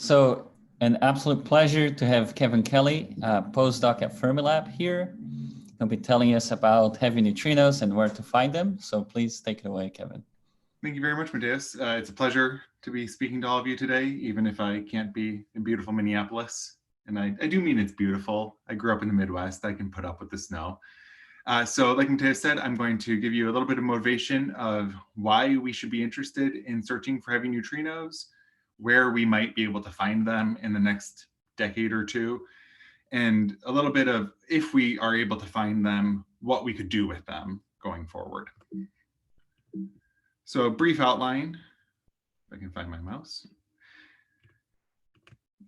So an absolute pleasure to have Kevin Kelly, postdoc at Fermilab here. He'll be telling us about heavy neutrinos and where to find them. So please take it away, Kevin. Thank you very much, Mateus. It's a pleasure to be speaking to all of you today, even if I can't be in beautiful Minneapolis. And I do mean it's beautiful. I grew up in the Midwest. I can put up with the snow. So like Mateus said, I'm going to give you a little bit of motivation of why we should be interested in searching for heavy neutrinos, where we might be able to find them in the next decade or two, and a little bit of, if we are able to find them, what we could do with them going forward. So a brief outline, if I can find my mouse.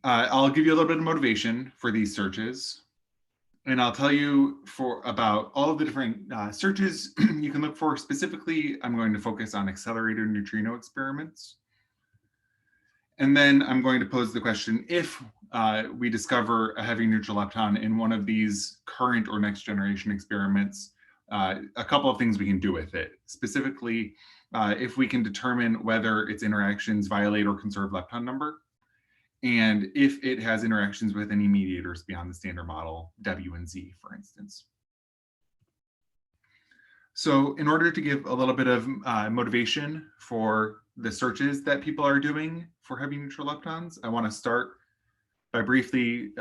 I'll give you a little bit of motivation for these searches, and I'll tell you about all of the different searches you can look for. Specifically, I'm going to focus on accelerator neutrino experiments. And then I'm going to pose the question, if we discover a heavy neutral lepton in one of these current or next generation experiments, a couple of things we can do with it. Specifically, if we can determine whether its interactions violate or conserve lepton number, and if it has interactions with any mediators beyond the standard model, W and Z, for instance. So in order to give a little bit of motivation for the searches that people are doing for heavy neutral leptons, I want to start by briefly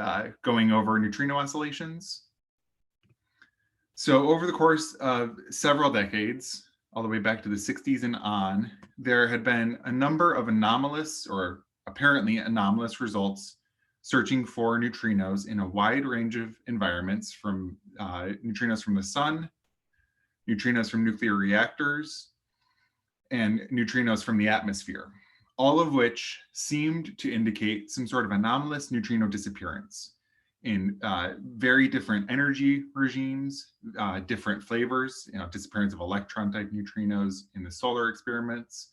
going over neutrino oscillations. So over the course of several decades, all the way back to the 60s and on, there had been a number of anomalous or apparently anomalous results searching for neutrinos in a wide range of environments, from neutrinos from the sun, neutrinos from nuclear reactors, and neutrinos from the atmosphere, all of which seemed to indicate some sort of anomalous neutrino disappearance in very different energy regimes, different flavors, disappearance of electron-type neutrinos in the solar experiments,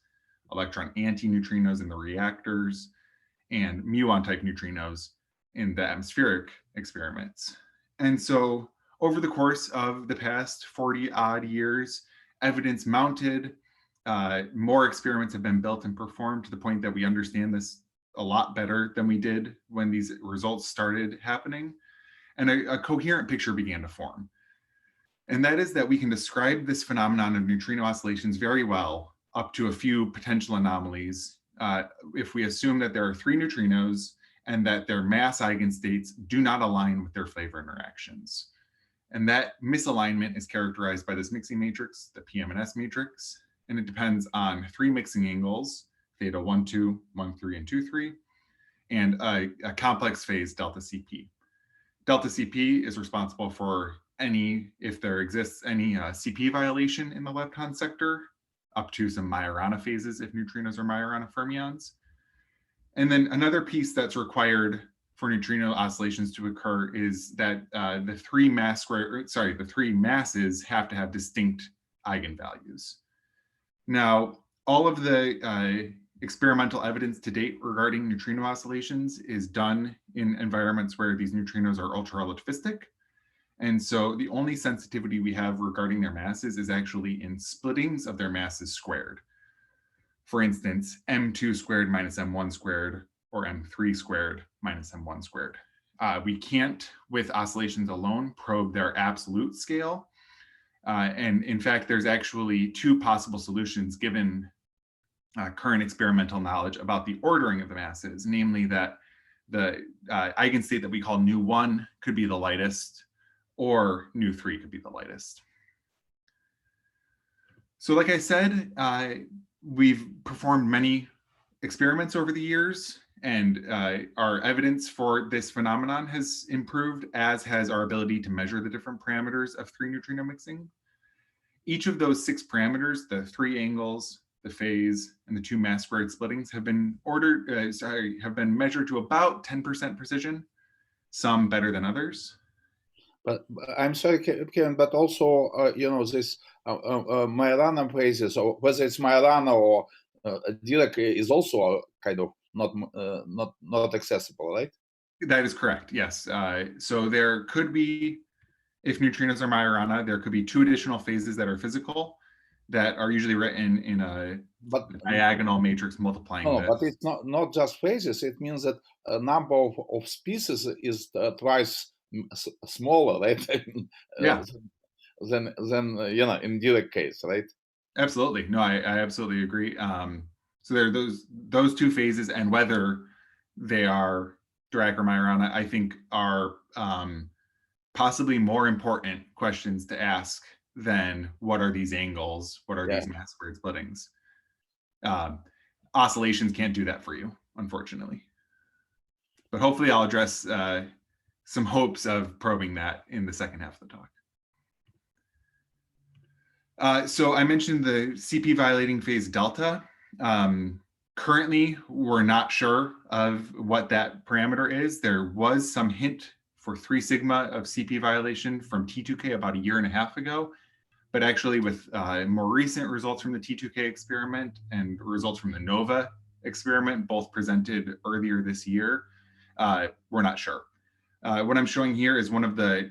electron anti-neutrinos in the reactors, and muon-type neutrinos in the atmospheric experiments. And so over the course of the past 40-odd years, evidence mounted, more experiments have been built and performed to the point that we understand this a lot better than we did when these results started happening. And a coherent picture began to form. And that is that we can describe this phenomenon of neutrino oscillations very well up to a few potential anomalies if we assume that there are 3 neutrinos and that their mass eigenstates do not align with their flavor interactions. And that misalignment is characterized by this mixing matrix, the PM&S matrix, and it depends on 3 mixing angles, theta 1, 2, 1, 3, and 2, 3, and a complex phase delta CP. Delta CP is responsible for if there exists any CP violation in the lepton sector, up to some Majorana phases if neutrinos are Majorana fermions. And then another piece that's required for neutrino oscillations to occur is that the 3 masses have to have distinct eigenvalues. Now, all of the experimental evidence to date regarding neutrino oscillations is done in environments where these neutrinos are ultra-relativistic. And so the only sensitivity we have regarding their masses is actually in splittings of their masses squared. For instance, m2 squared minus m1 squared, or m3 squared minus m1 squared. We can't, with oscillations alone, probe their absolute scale. And in fact, there's actually 2 possible solutions given current experimental knowledge about the ordering of the masses, namely that the eigenstate that we call nu1 could be the lightest, or nu3 could be the lightest. So like I said, we've performed many experiments over the years, and our evidence for this phenomenon has improved, as has our ability to measure the different parameters of 3 neutrino mixing. Each of those 6 parameters, the 3 angles, the phase, and the 2 mass squared splittings, have been measured to about 10% precision, some better than others. But I'm sorry, Kevin, but also, this Majorana phases, or whether it's Majorana or Dirac, is also kind of not accessible, right? That is correct, yes. So there could be, if neutrinos are Majorana, there could be 2 additional phases that are physical. that are usually written in a diagonal matrix multiplying no, this. but it's not just phases. It means that a number of species is twice smaller, right? Yeah. Than in Dirac case, right? Absolutely. No, I absolutely agree. So there are those two phases, and whether they are Dirac or Majorana, I think are possibly more important questions to ask than what are these angles, what are these mass squared splittings. Oscillations can't do that for you, unfortunately. But hopefully I'll address some hopes of probing that in the second half of the talk. So I mentioned the CP violating phase delta. Currently, we're not sure of what that parameter is. There was some hint for 3 sigma of CP violation from T2K about a year and a half ago. But actually with more recent results from the T2K experiment and results from the NOVA experiment, both presented earlier this year, we're not sure. What I'm showing here is one of the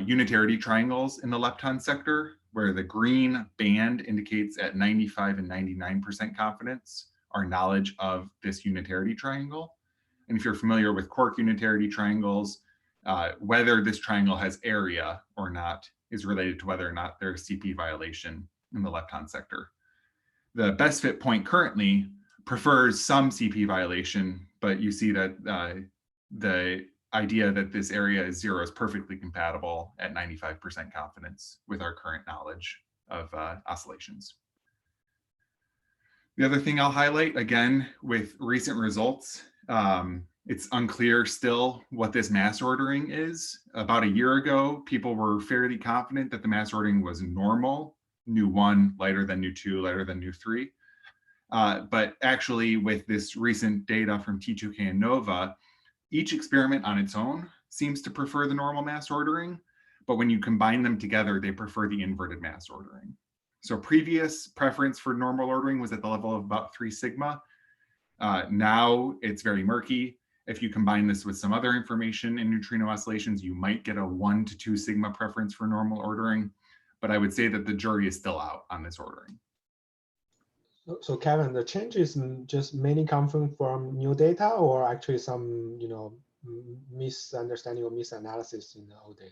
unitarity triangles in the lepton sector, where the green band indicates at 95 and 99% confidence our knowledge of this unitarity triangle. And if you're familiar with quark unitarity triangles, whether this triangle has area or not is related to whether or not there's CP violation in the lepton sector. The best fit point currently prefers some CP violation, but you see that the idea that this area is 0 is perfectly compatible at 95% confidence with our current knowledge of oscillations. The other thing I'll highlight, again, with recent results, it's unclear still what this mass ordering is. About a year ago, people were fairly confident that the mass ordering was normal, nu1 lighter than nu2, lighter than nu3. But actually, with this recent data from T2K and NOVA, each experiment on its own seems to prefer the normal mass ordering, but when you combine them together, they prefer the inverted mass ordering. So previous preference for normal ordering was at the level of about 3 sigma. Now it's very murky. If you combine this with some other information in neutrino oscillations, you might get a 1 to 2 sigma preference for normal ordering, but I would say that the jury is still out on this ordering. So Kevin, the changes just mainly come from new data, or actually some misunderstanding or misanalysis in the old data?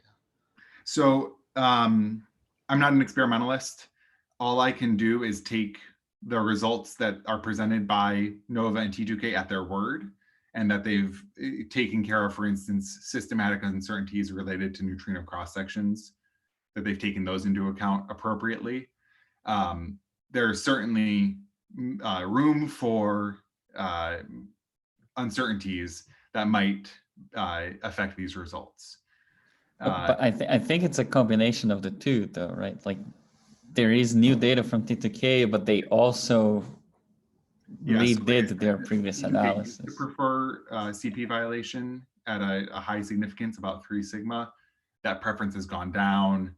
So I'm not an experimentalist. All I can do is take the results that are presented by NOVA and T2K at their word, and that they've taken care of, for instance, systematic uncertainties related to neutrino cross sections, that they've taken those into account appropriately. There's certainly room for uncertainties that might affect these results. But I think it's a combination of the two, though, right? Like there is new data from T2K, but they also redid their previous analysis. To prefer CP violation at a high significance, about 3 sigma. That preference has gone down.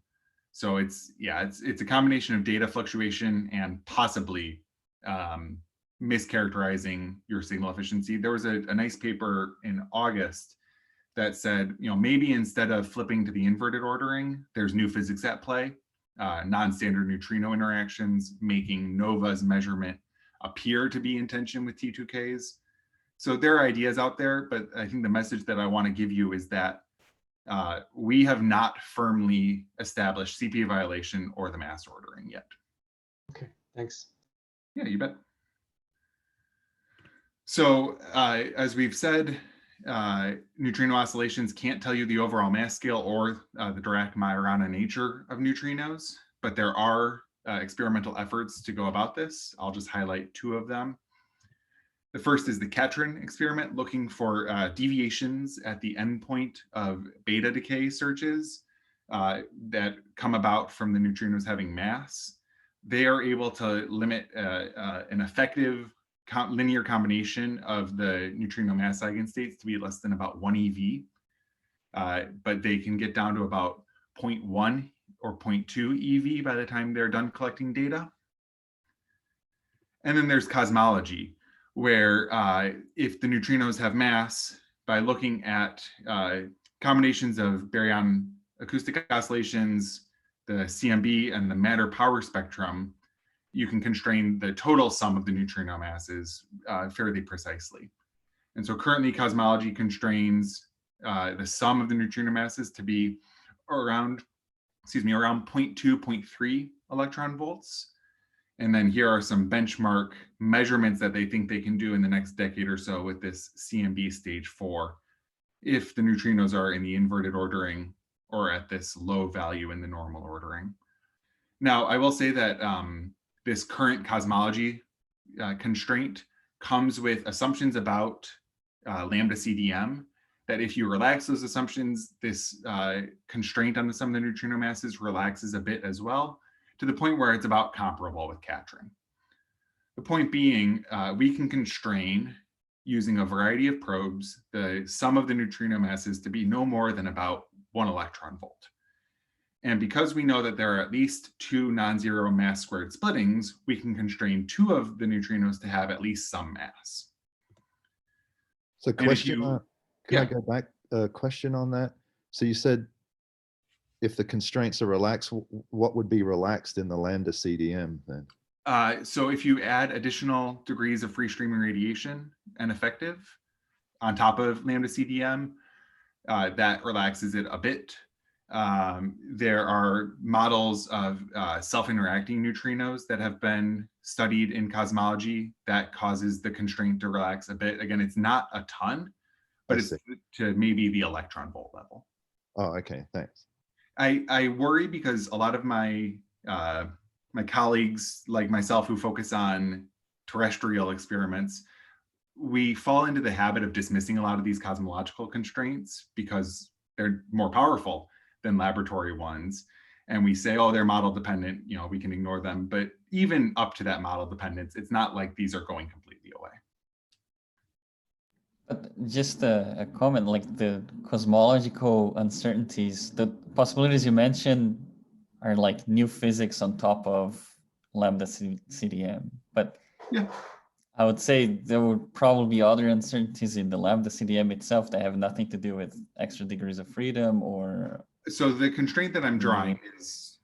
So it's a combination of data fluctuation and possibly mischaracterizing your signal efficiency. There was a nice paper in August that said, maybe instead of flipping to the inverted ordering, there's new physics at play, non-standard neutrino interactions, making NOVA's measurement appear to be in tension with T2Ks. So there are ideas out there, but I think the message that I want to give you is that we have not firmly established CP violation or the mass ordering yet. Okay, thanks. Yeah, you bet. So as we've said, neutrino oscillations can't tell you the overall mass scale or the Dirac-Majorana nature of neutrinos, but there are experimental efforts to go about this. I'll just highlight 2 of them. The first is the Catron experiment, looking for deviations at the endpoint of beta decay searches that come about from the neutrinos having mass. They are able to limit an effective linear combination of the neutrino mass eigenstates to be less than about 1 eV, but they can get down to about 0.1 or 0.2 EV by the time they're done collecting data. And then there's cosmology, where if the neutrinos have mass, by looking at combinations of baryon acoustic oscillations, the CMB and the matter power spectrum, you can constrain the total sum of the neutrino masses fairly precisely. And so currently cosmology constrains the sum of the neutrino masses to be around 0.2, 0.3 electron volts. And then here are some benchmark measurements that they think they can do in the next decade or so with this CMB stage 4, if the neutrinos are in the inverted ordering or at this low value in the normal ordering. Now, I will say that this current cosmology constraint comes with assumptions about lambda CDM, that if you relax those assumptions, this constraint on the sum of the neutrino masses relaxes a bit as well, to the point where it's about comparable with Catron. The point being, we can constrain, using a variety of probes, the sum of the neutrino masses to be no more than about 1 electron volt. And because we know that there are at least 2 non-zero mass squared splittings, we can constrain 2 of the neutrinos to have at least some mass. So question, can I go back, question on that? So you said if the constraints are relaxed, what would be relaxed in the lambda CDM then? So if you add additional degrees of free streaming radiation and effective on top of lambda CDM, that relaxes it a bit. There are models of self-interacting neutrinos that have been studied in cosmology that causes the constraint to relax a bit. Again, it's not a ton, but it's to maybe the electron volt level. Oh, okay, thanks. I worry because a lot of my my colleagues like myself who focus on terrestrial experiments, we fall into the habit of dismissing a lot of these cosmological constraints because they're more powerful than laboratory ones. And we say, oh, they're model dependent, you know, we can ignore them. But even up to that model dependence, it's not like these are going completely away. But just a comment, like the cosmological uncertainties, the possibilities you mentioned are like new physics on top of lambda CDM. But yeah, I would say there would probably be other uncertainties in the lambda CDM itself that have nothing to do with extra degrees of freedom or... So the constraint that I'm drawing is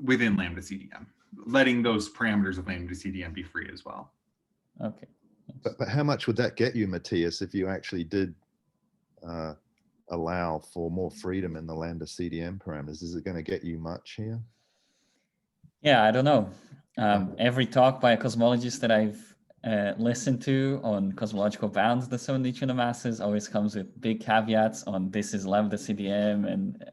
within lambda CDM, letting those parameters of lambda CDM be free as well. Okay. But how much would that get you, Matthias, if you actually did allow for more freedom in the lambda CDM parameters? Is it going to get you much here? Yeah, I don't know. Every talk by a cosmologist that I've listened to on cosmological bounds, the sum of neutrino masses always comes with big caveats on this is lambda CDM and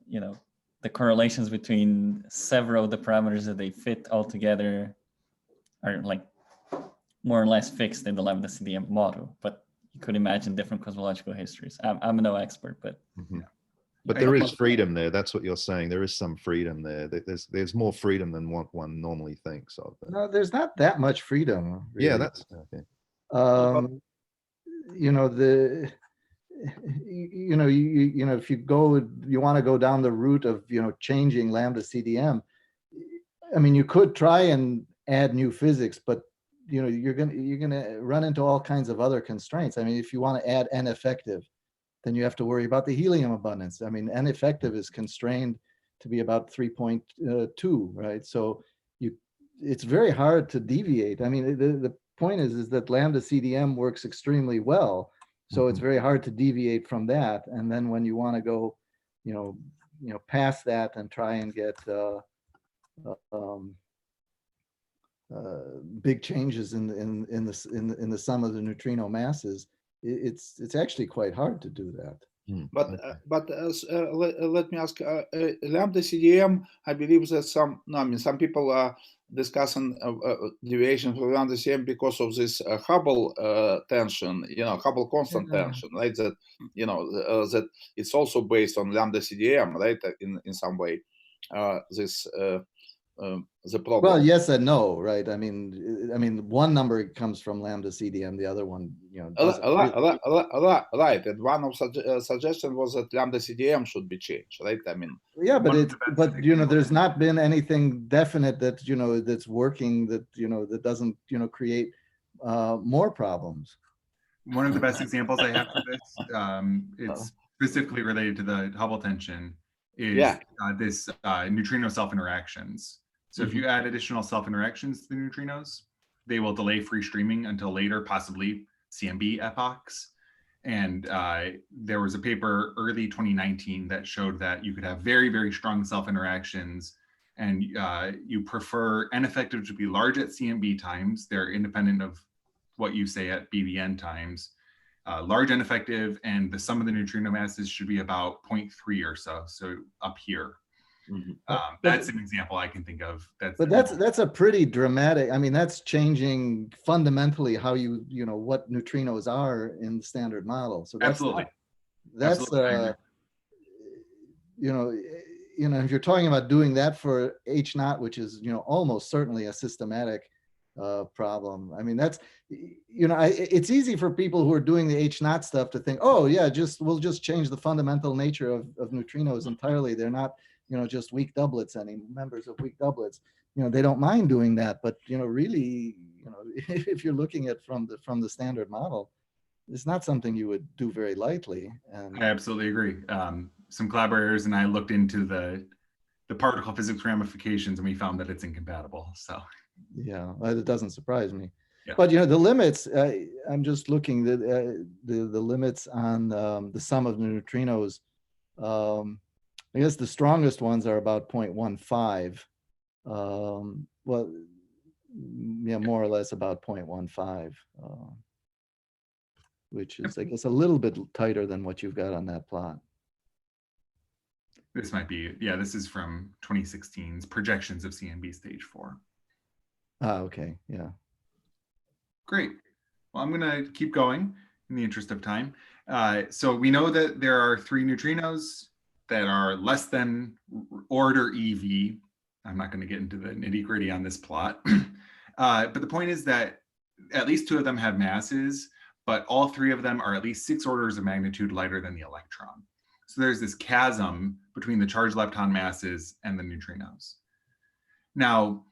you know, the correlations between several of the parameters that they fit all together are like more or less fixed in the lambda CDM model, but you could imagine different cosmological histories. I'm no expert, but yeah. But there is freedom there. That's what you're saying. There is some freedom there. There's more freedom than what one normally thinks of. No, there's not that much freedom. Really. Yeah, that's okay. You know, if you want to go down the route of, you know, changing lambda CDM, I mean, you could try and add new physics, but you know, you're gonna run into all kinds of other constraints. I mean, if you want to add N effective, then you have to worry about the helium abundance. I mean, N effective is constrained to be about 3.2, right? So it's very hard to deviate. I mean, the point is that lambda CDM works extremely well. So it's very hard to deviate from that. And then when you want to go, you know, past that and try and get big changes in the sum of the neutrino masses, it's actually quite hard to do that. But let me ask, lambda CDM, I believe that some people are discussing deviation for lambda CDM because of this Hubble tension, you know, Hubble constant tension, right? That, you know, that it's also based on lambda CDM, right? In some way, the problem. Well, yes and no, right? I mean, one number comes from lambda CDM, the other one, you know, right. And one of suggestion was that lambda CDM should be changed, right? I mean, yeah, but you know, there's not been anything definite that, you know, that's working, that, you know, that doesn't, you know, create more problems. One of the best examples I have for this, it's specifically related to the Hubble tension, is this neutrino self-interactions. So if you add additional self-interactions to the neutrinos, they will delay free streaming until later, possibly CMB epochs. And there was a paper early 2019 that showed that you could have very, very strong self-interactions, and you prefer N effective to be large at CMB times. They're independent of what you say at BBN times. Large N effective, and the sum of the neutrino masses should be about 0.3 or so up here. That's an example I can think of. That's a pretty dramatic. I mean, that's changing fundamentally how what neutrinos are in the standard model. So that's absolutely. If you're talking about doing that for H naught, which is almost certainly a systematic problem. I mean, that's it's easy for people who are doing the H naught stuff to think, oh yeah, we'll just change the fundamental nature of neutrinos entirely. They're not just weak doublets, any members of weak doublets. They don't mind doing that, but really, if you're looking at from the standard model, it's not something you would do very lightly. And I absolutely agree. Some collaborators and I looked into the particle physics ramifications, and we found that it's incompatible. So yeah, it doesn't surprise me. Yeah. But the limits, I'm just looking the limits on the sum of the neutrinos. I guess the strongest ones are about 0.15. Well, yeah, more or less about 0.15, which is, I guess, a little bit tighter than what you've got on that plot. This might be, yeah, this is from 2016's projections of CMB stage 4. Ah, okay, yeah. Great. Well, I'm going to keep going in the interest of time. So we know that there are 3 neutrinos that are less than order EV. I'm not going to get into the nitty-gritty on this plot. But the point is that at least 2 of them have masses, but all 3 of them are at least 6 orders of magnitude lighter than the electron. So there's this chasm between the charged lepton masses and the neutrinos. Now,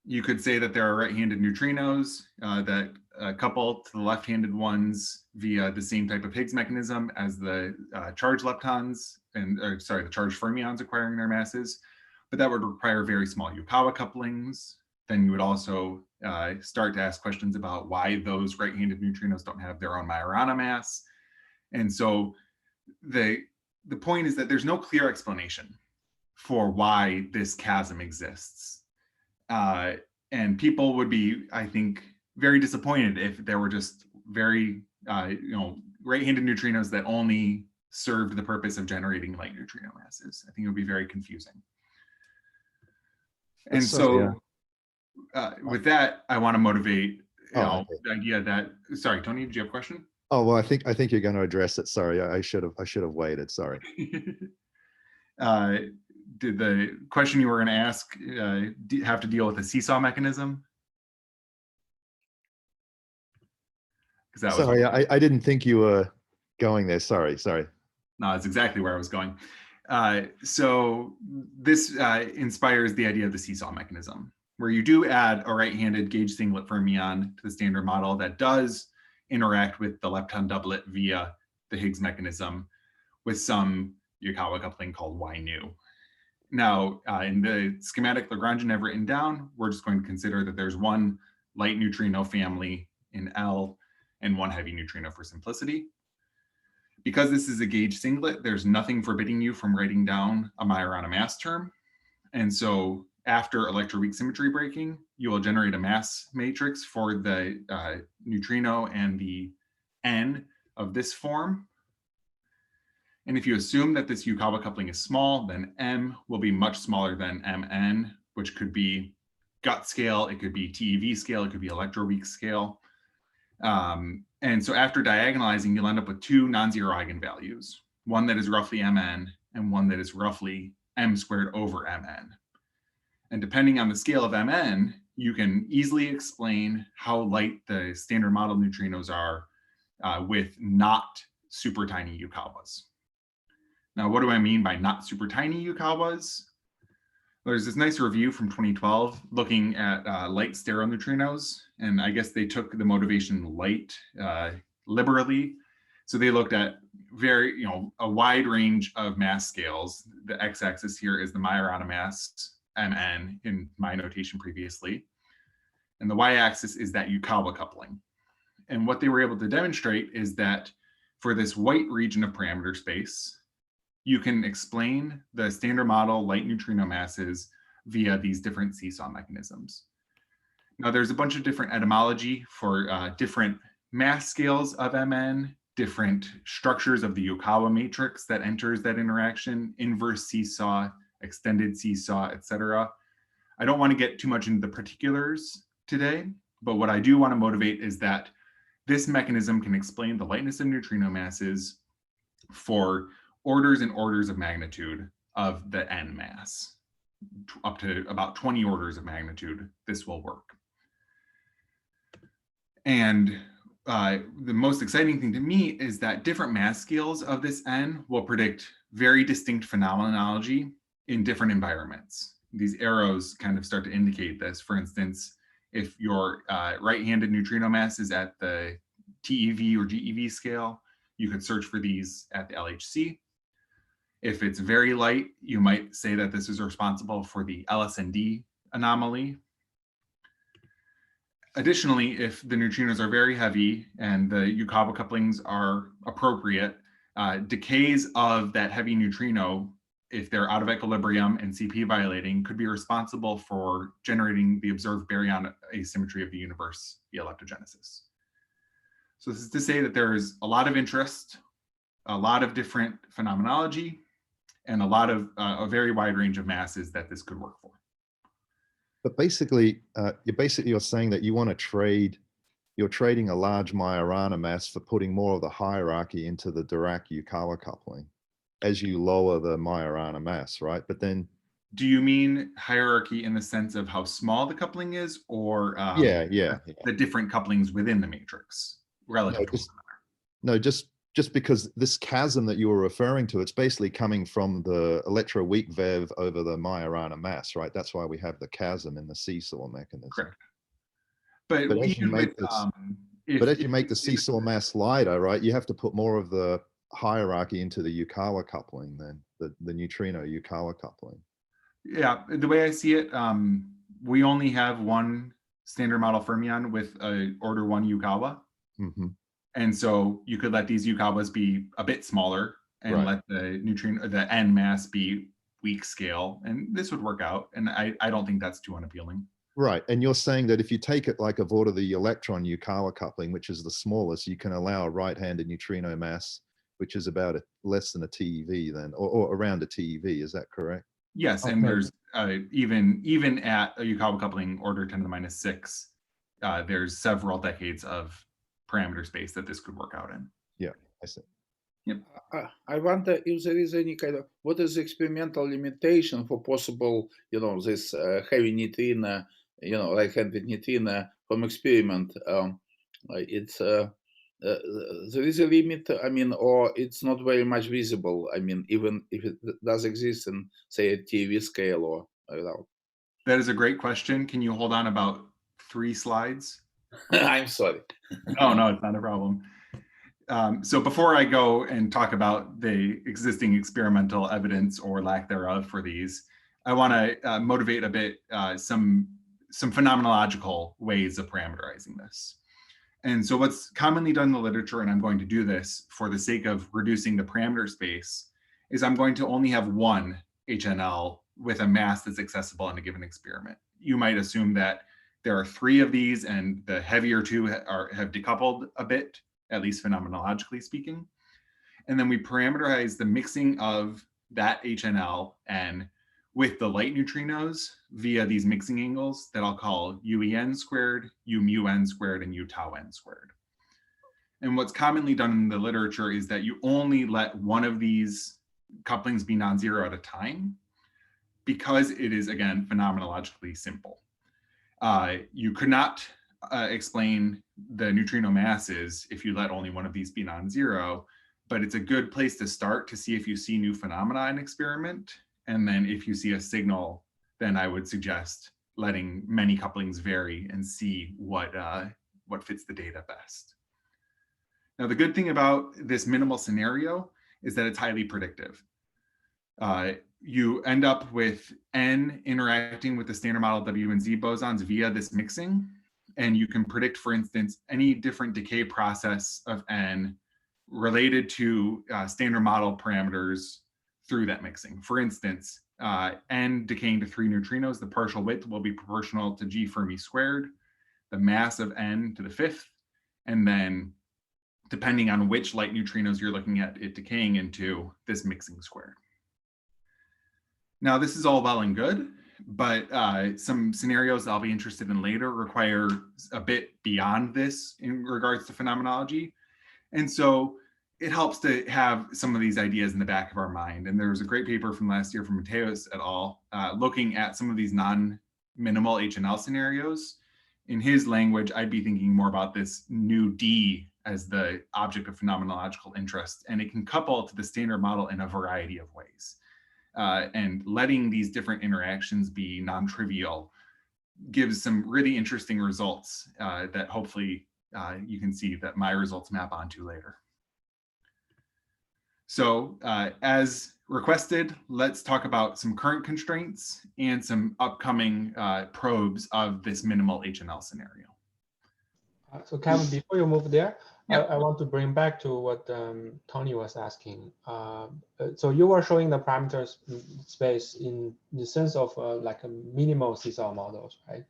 you could say that there are right-handed neutrinos that couple to the left-handed ones via the same type of Higgs mechanism as the charged leptons, the charged fermions acquiring their masses, but that would require very small Yukawa couplings. Then you would also start to ask questions about why those right-handed neutrinos don't have their own Majorana mass. And so the point is that there's no clear explanation for why this chasm exists. And people would be, I think, very disappointed if there were just very, right-handed neutrinos that only served the purpose of generating light neutrino masses. I think it would be very confusing. And with that, I want to motivate the idea that. Sorry, Tony, did you have a question? Oh well, I think you're going to address it. Sorry, I should have waited. Sorry. Did the question you were going to ask have to deal with a seesaw mechanism? Sorry, I didn't think you were going there. Sorry. No, that's exactly where I was going. So this inspires the idea of the seesaw mechanism, where you do add a right-handed gauge singlet fermion to the standard model that does interact with the lepton doublet via the Higgs mechanism with some Yukawa coupling called Y nu. Now, in the schematic Lagrangian I've written down, we're just going to consider that there's one light neutrino family in L and one heavy neutrino for simplicity. Because this is a gauge singlet, there's nothing forbidding you from writing down a Majorana mass term. And so after electroweak symmetry breaking, you will generate a mass matrix for the neutrino and the N of this form. And if you assume that this Yukawa coupling is small, then M will be much smaller than Mn, which could be gut scale, it could be TeV scale, it could be electroweak scale. And so after diagonalizing, you'll end up with 2 non-zero eigenvalues, one that is roughly Mn and one that is roughly M squared over Mn. And depending on the scale of Mn, you can easily explain how light the standard model neutrinos are with not super tiny Yukawas. Now, what do I mean by not super tiny Yukawas? There's this nice review from 2012 looking at light stereoneutrinos, and I guess they took the motivation light liberally. So they looked at a wide range of mass scales. The x-axis here is the Majorana mass Mn in my notation previously. And the y-axis is that Yukawa coupling. And what they were able to demonstrate is that for this white region of parameter space, you can explain the standard model light neutrino masses via these different seesaw mechanisms. Now, there's a bunch of different etymology for different mass scales of Mn, different structures of the Yukawa matrix that enters that interaction, inverse seesaw, extended seesaw, etc. I don't want to get too much into the particulars today, but what I do want to motivate is that this mechanism can explain the lightness of neutrino masses for orders and orders of magnitude of the N mass. Up to about 20 orders of magnitude, this will work. And the most exciting thing to me is that different mass scales of this N will predict very distinct phenomenology in different environments. These arrows kind of start to indicate this. For instance, if your right-handed neutrino mass is at the TeV or GeV scale, you could search for these at the LHC. If it's very light, you might say that this is responsible for the LSND anomaly. Additionally, if the neutrinos are very heavy and the Yukawa couplings are appropriate, decays of that heavy neutrino, if they're out of equilibrium and CP violating, could be responsible for generating the observed baryon asymmetry of the universe via leptogenesis. So this is to say that there is a lot of interest, a lot of different phenomenology, and a lot of a very wide range of masses that this could work for. But basically, you're saying that you want to trade, you're trading a large Majorana mass for putting more of the hierarchy into the Dirac Yukawa coupling as you lower the Majorana mass, right? But then, do you mean hierarchy in the sense of how small the coupling is, or the different couplings within the matrix relative to one another? No, just because this chasm that you were referring to, it's basically coming from the electroweak VEV over the Majorana mass, right? That's why we have the chasm in the seesaw mechanism. Correct. But as you make the seesaw mass lighter, right, you have to put more of the hierarchy into the Yukawa coupling than the neutrino Yukawa coupling. Yeah, the way I see it, we only have one standard model fermion with a order 1 Yukawa. Mm-hmm. And so you could let these Yukawas be a bit smaller and let the neutrino, the N mass be weak scale, and this would work out. And I don't think that's too unappealing. Right, and you're saying that if you take it like of order the electron Yukawa coupling, which is the smallest, you can allow a right-handed neutrino mass, which is about less than a TeV then, or around a TeV. Is that correct? Yes, and there's even at a Yukawa coupling order 10 to the minus 6, there's several decades of parameter space that this could work out in. Yeah, I see. Yep. I wonder if there is any kind of, what is the experimental limitation for possible, this heavy neutrino, right-handed neutrino from experiment? It's there is a limit, I mean, or it's not very much visible. I mean, even if it does exist in, say, a TeV scale or without. That is a great question. Can you hold on about 3 slides? I'm sorry. No, it's not a problem. So before I go and talk about the existing experimental evidence or lack thereof for these, I want to motivate a bit some phenomenological ways of parameterizing this. And so what's commonly done in the literature, and I'm going to do this for the sake of reducing the parameter space, is I'm going to only have one HNL with a mass that's accessible in a given experiment. You might assume that there are 3 of these and the heavier 2 have decoupled a bit, at least phenomenologically speaking. And then we parameterize the mixing of that HNL N with the light neutrinos via these mixing angles that I'll call UEN squared, U mu N squared, and U tau N squared. And what's commonly done in the literature is that you only let one of these couplings be non-zero at a time because it is, again, phenomenologically simple. You could not explain the neutrino masses if you let only one of these be non-zero, but it's a good place to start to see if you see new phenomena in experiment. And then if you see a signal, then I would suggest letting many couplings vary and see what fits the data best. Now, the good thing about this minimal scenario is that it's highly predictive. you end up with N interacting with the standard model W and Z bosons via this mixing. And you can predict, for instance, any different decay process of N related to standard model parameters through that mixing. For instance, N decaying to 3 neutrinos, the partial width will be proportional to G Fermi squared, the mass of N to the 5th, and then depending on which light neutrinos you're looking at it decaying into, this mixing squared. Now, this is all well and good, but some scenarios I'll be interested in later require a bit beyond this in regards to phenomenology. And so it helps to have some of these ideas in the back of our mind. And there was a great paper from last year from Mateos et al. Looking at some of these non-minimal HNL scenarios. In his language, I'd be thinking more about this new D as the object of phenomenological interest, and it can couple to the standard model in a variety of ways. And letting these different interactions be non-trivial gives some really interesting results that hopefully you can see that my results map onto later. So as requested, let's talk about some current constraints and some upcoming probes of this minimal HNL scenario. So Kevin, before you move there, Yep. I want to bring back to what Tony was asking. So you were showing the parameters space in the sense of like a minimal seesaw models, right?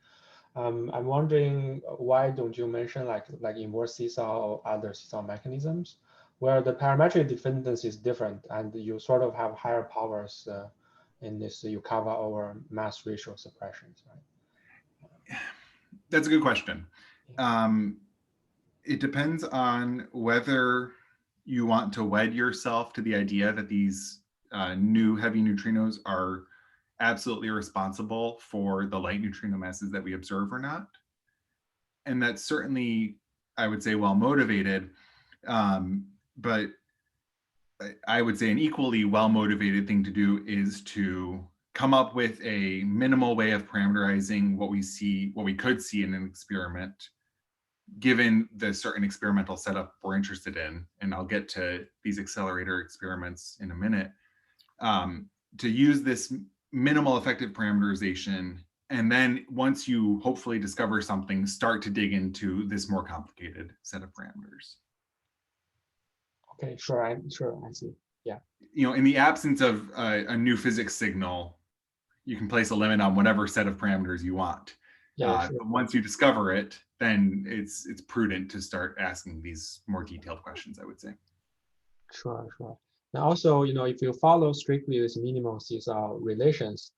I'm wondering why don't you mention like inverse seesaw or other seesaw mechanisms where the parametric dependency is different and you sort of have higher powers in this, you cover over mass ratio suppressions, right? That's a good question. It depends on whether you want to wed yourself to the idea that these new heavy neutrinos are absolutely responsible for the light neutrino masses that we observe or not. And that's certainly, I would say, well motivated, but I would say an equally well motivated thing to do is to come up with a minimal way of parameterizing what we could see in an experiment, given the certain experimental setup we're interested in. And I'll get to these accelerator experiments in a minute, to use this minimal effective parameterization. And then once you hopefully discover something, start to dig into this more complicated set of parameters. Okay, sure, I see. Yeah. You know, in the absence of a new physics signal, you can place a limit on whatever set of parameters you want. Yeah, sure. But once you discover it, then it's prudent to start asking these more detailed questions, I would say. Sure. Now also, you know, if you follow strictly this minimal seesaw relations,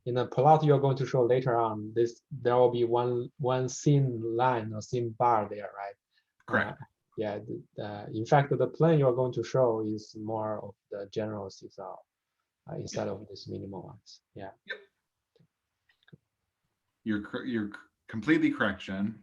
in the plot you're going to show later on, there will be one thin line or thin bar there, right? Correct. Yeah. In fact, the plane you're going to show is more of the general seesaw instead of these minimal ones. Yeah. Yep. You're completely correct, Jen.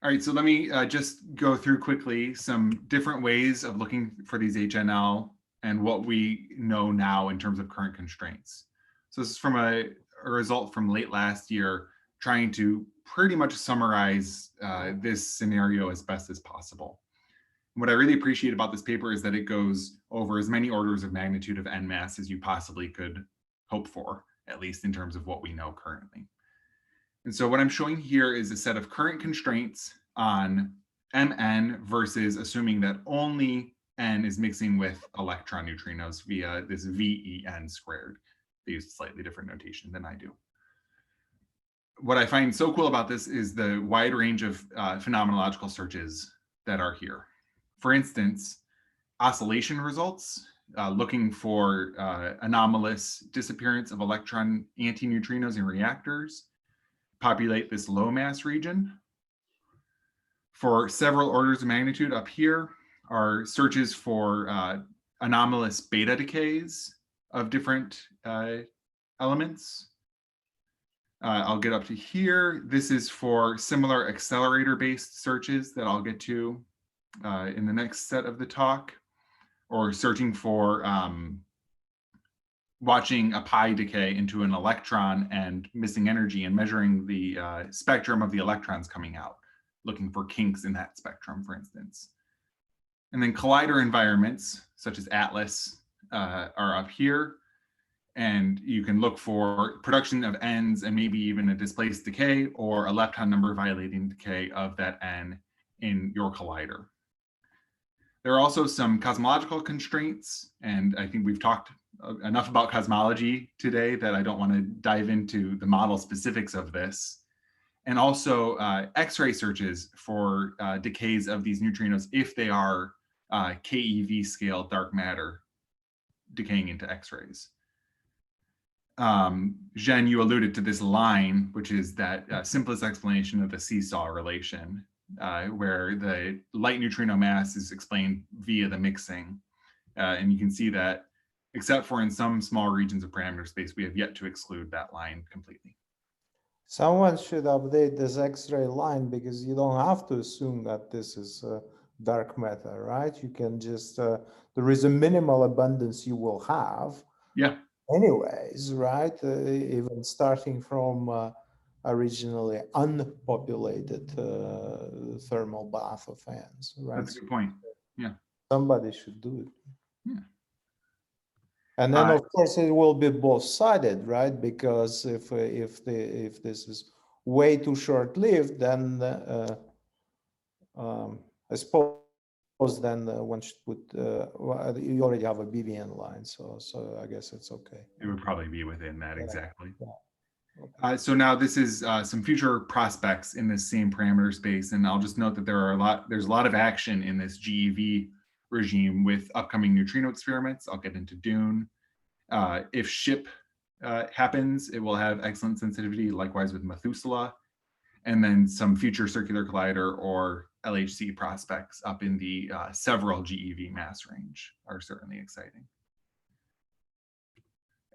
All right, so let me just go through quickly some different ways of looking for these HNL and what we know now in terms of current constraints. So this is from a result from late last year, trying to pretty much summarize this scenario as best as possible. And what I really appreciate about this paper is that it goes over as many orders of magnitude of N mass as you possibly could hope for, at least in terms of what we know currently. And so what I'm showing here is a set of current constraints on Mn versus assuming that only N is mixing with electron neutrinos via this VEN squared. They use a slightly different notation than I do. What I find so cool about this is the wide range of phenomenological searches that are here. For instance, oscillation results, looking for anomalous disappearance of electron antineutrinos in reactors, populate this low mass region. For several orders of magnitude up here are searches for anomalous beta decays of different elements. I'll get up to here. This is for similar accelerator-based searches that I'll get to in the next set of the talk, or searching for watching a pi decay into an electron and missing energy and measuring the spectrum of the electrons coming out, looking for kinks in that spectrum, for instance. And then collider environments, such as ATLAS, are up here. And you can look for production of Ns and maybe even a displaced decay or a lepton number violating decay of that N in your collider. There are also some cosmological constraints, and I think we've talked enough about cosmology today that I don't want to dive into the model specifics of this. And also X-ray searches for decays of these neutrinos if they are KeV scale dark matter decaying into X-rays. Jen, you alluded to this line, which is that simplest explanation of the seesaw relation, where the light neutrino mass is explained via the mixing. And you can see that, except for in some small regions of parameter space, we have yet to exclude that line completely. Someone should update this X-ray line, because you don't have to assume that this is dark matter, right? You can just, there is a minimal abundance you will have. Yeah. Anyways, right? Even starting from originally unpopulated thermal bath of ants, right? That's a good point. Yeah. Somebody should do it. Yeah. And then, of course, it will be both-sided, right? Because if this is way too short-lived, then I suppose then one should put. Well, you already have a BVN line, so I guess it's okay. It would probably be within that, exactly. Yeah. Okay. So now this is some future prospects in this same parameter space, and I'll just note that there's a lot of action in this GeV regime with upcoming neutrino experiments. I'll get into Dune. If SHIP happens, it will have excellent sensitivity, likewise with Methuselah, and then some future circular collider or LHC prospects up in the several GeV mass range are certainly exciting.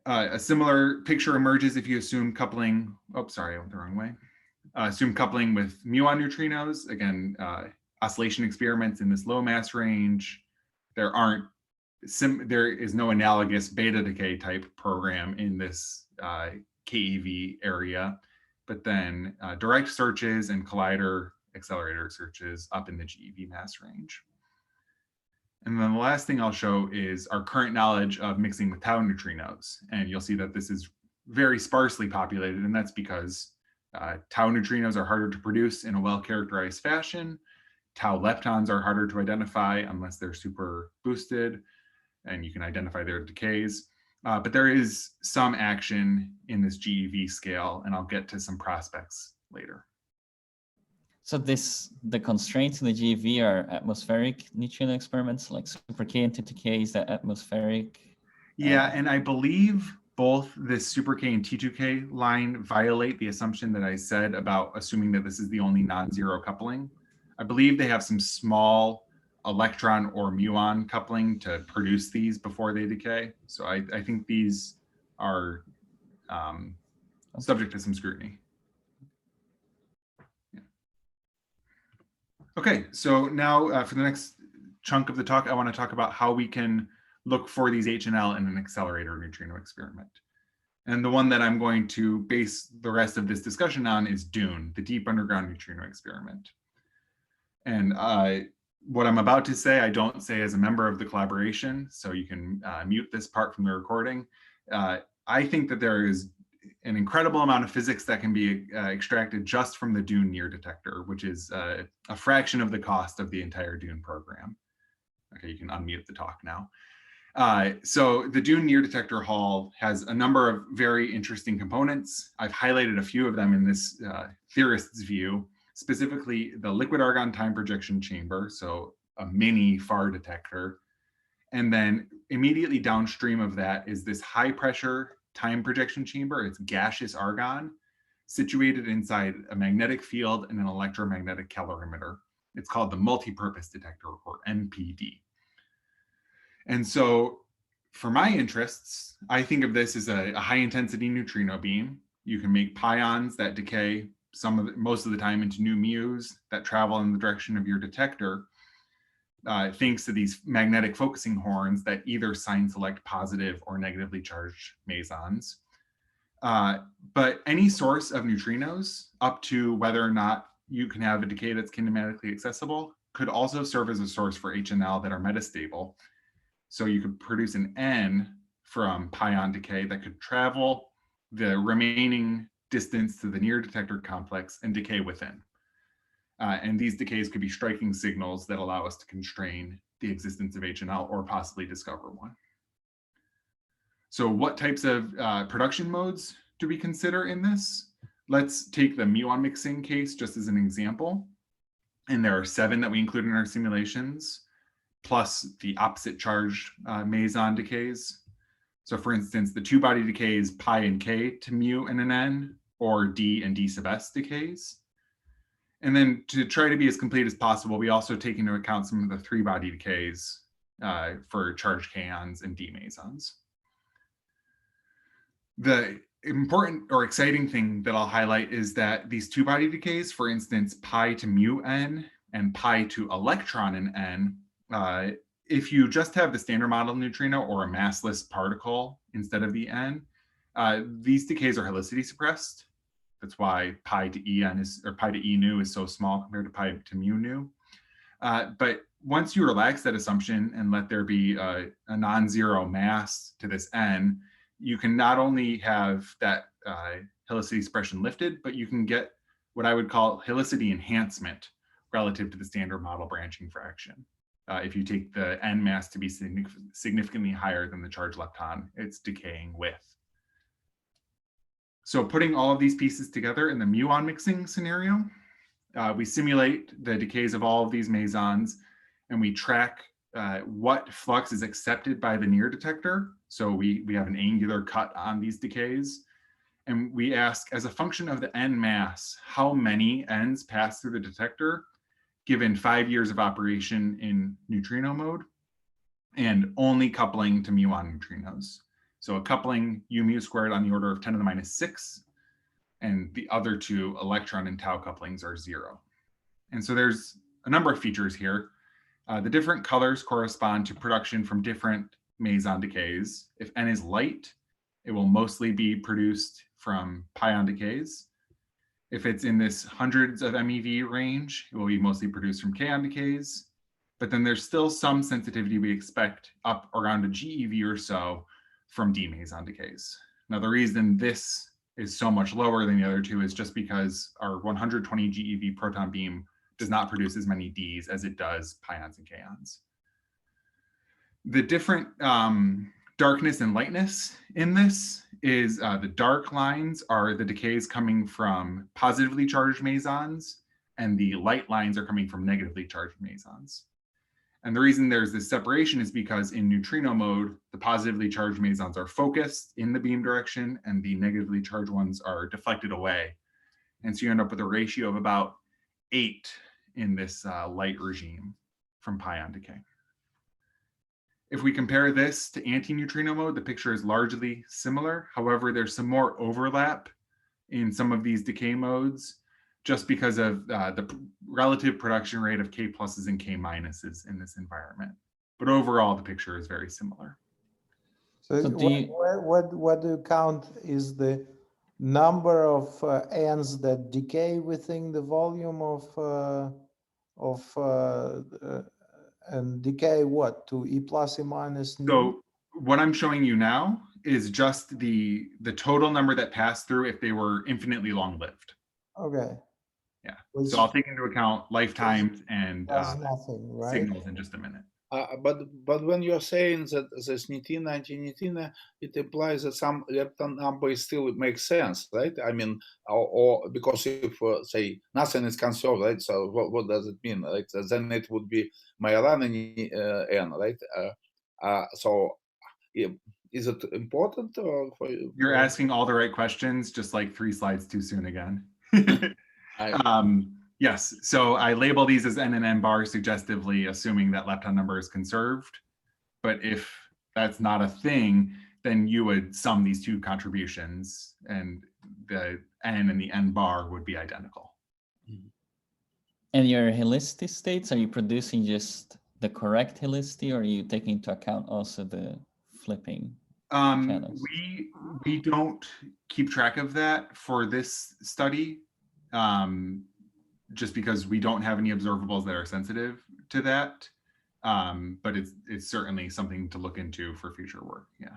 A similar picture emerges if you assume coupling, oh, sorry, I went the wrong way. Assume coupling with muon neutrinos. Again, oscillation experiments in this low mass range. There is no analogous beta decay type program in this KeV area, but then direct searches and collider accelerator searches up in the GeV mass range. And then the last thing I'll show is our current knowledge of mixing with tau neutrinos. And you'll see that this is very sparsely populated, and that's because tau neutrinos are harder to produce in a well-characterized fashion. Tau leptons are harder to identify unless they're super boosted, and you can identify their decays. But there is some action in this GeV scale, and I'll get to some prospects later. So the constraints in the GeV are atmospheric neutrino experiments, like super K and T2K, is that atmospheric? Yeah, and I believe both this super K and T2K line violate the assumption that I said about assuming that this is the only non-zero coupling. I believe they have some small electron or muon coupling to produce these before they decay. So I think these are subject to some scrutiny. Yeah. Okay, so now for the next chunk of the talk, I want to talk about how we can look for these HNL in an accelerator neutrino experiment. And the one that I'm going to base the rest of this discussion on is DUNE, the Deep Underground Neutrino Experiment. And what I'm about to say, I don't say as a member of the collaboration, so you can mute this part from the recording. I think that there is an incredible amount of physics that can be extracted just from the DUNE near detector, which is a fraction of the cost of the entire DUNE program. Okay, you can unmute the talk now. So the DUNE near detector Hall has a number of very interesting components. I've highlighted a few of them in this theorist's view, specifically the liquid argon time projection chamber, so a mini FAR detector. And then immediately downstream of that is this high pressure time projection chamber. It's gaseous argon situated inside a magnetic field and an electromagnetic calorimeter. It's called the multi-purpose detector, or MPD. And so for my interests, I think of this as a high intensity neutrino beam. You can make pions that decay most of the time into new mu's that travel in the direction of your detector, thanks to these magnetic focusing horns that either sign select positive or negatively charged mesons. But any source of neutrinos, up to whether or not you can have a decay that's kinematically accessible, could also serve as a source for HNL that are metastable. So you could produce an N from pion decay that could travel the remaining distance to the near detector complex and decay within. And these decays could be striking signals that allow us to constrain the existence of HNL or possibly discover one. So what types of production modes do we consider in this? Let's take the muon mixing case just as an example. And there are 7 that we include in our simulations, plus the opposite charged meson decays. So for instance, the 2-body decays pi and k to mu and an n, or d and d sub s decays. And then to try to be as complete as possible, we also take into account some of the 3-body decays for charged kaons and d mesons. The important or exciting thing that I'll highlight is that these 2-body decays, for instance, pi to mu n and pi to electron in n, if you just have the standard model neutrino or a massless particle instead of the n, these decays are helicity suppressed. That's why pi to en is, or pi to e nu is so small compared to pi to mu nu. But once you relax that assumption and let there be a non-zero mass to this n, you can not only have that helicity suppression lifted, but you can get what I would call helicity enhancement relative to the standard model branching fraction. If you take the n mass to be significantly higher than the charged lepton it's decaying with. So putting all of these pieces together in the muon mixing scenario, we simulate the decays of all of these mesons, and we track what flux is accepted by the near detector. So we have an angular cut on these decays. And we ask, as a function of the n mass, how many n's pass through the detector given 5 years of operation in neutrino mode and only coupling to muon neutrinos. So a coupling u mu squared on the order of 10 to the minus 6, and the other 2 electron and tau couplings are 0. And so there's a number of features here. The different colors correspond to production from different meson decays. If n is light, it will mostly be produced from pion decays. If it's in this hundreds of MeV range, it will be mostly produced from kaon decays. But then there's still some sensitivity we expect up around a GeV or so from d meson decays. Now the reason this is so much lower than the other 2 is just because our 120 GeV proton beam does not produce as many Ds as it does pions and kaons. The different darkness and lightness in this is the dark lines are the decays coming from positively charged mesons, and the light lines are coming from negatively charged mesons. And the reason there's this separation is because in neutrino mode, the positively charged mesons are focused in the beam direction and the negatively charged ones are deflected away. And so you end up with a ratio of about 8 in this light regime from pion decay. If we compare this to anti-neutrino mode, the picture is largely similar. However, there's some more overlap in some of these decay modes just because of the relative production rate of K pluses and K minuses in this environment. But overall, the picture is very similar. So what do you count is the number of ends that decay within the volume and decay what to E plus E minus nu? So what I'm showing you now is just the total number that passed through if they were infinitely long-lived. Okay. Yeah. So I'll take into account lifetimes and nothing, right? signals in just a minute. But when you're saying that this neutrino, anti-neutrino, it implies that some lepton number still makes sense, right? I mean, or because if say nothing is conserved, right? So what does it mean, right? Then it would be Majorana n, right? So is it important? Or You're asking all the right questions, just like 3 slides too soon again. Yes, so I label these as n and n bars suggestively, assuming that lepton number is conserved. But if that's not a thing, then you would sum these 2 contributions and the n and the n bar would be identical. And your helicity states, are you producing just the correct helicity, or are you taking into account also the flipping channels? We don't keep track of that for this study. Just because we don't have any observables that are sensitive to that. but it's certainly something to look into for future work. Yeah.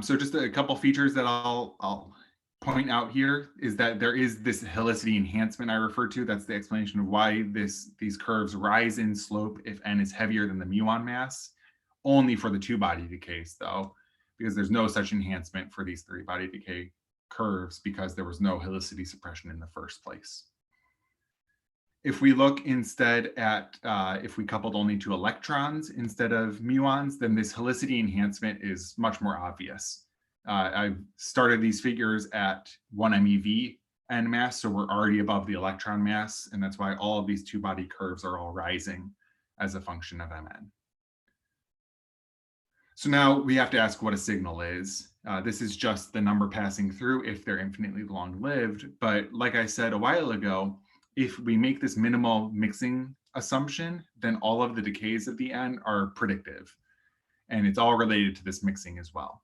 So just a couple features that I'll point out here is that there is this helicity enhancement I referred to. That's the explanation of why these curves rise in slope if n is heavier than the muon mass, only for the two-body decays though, because there's no such enhancement for these three-body decay curves because there was no helicity suppression in the first place. If we look instead at, if we coupled only to electrons instead of muons, then this helicity enhancement is much more obvious. I've started these figures at 1 MeV n mass, so we're already above the electron mass, and that's why all of these two-body curves are all rising as a function of Mn. So now we have to ask what a signal is. This is just the number passing through if they're infinitely long-lived, but like I said a while ago, if we make this minimal mixing assumption, then all of the decays of the n are predictive. And it's all related to this mixing as well.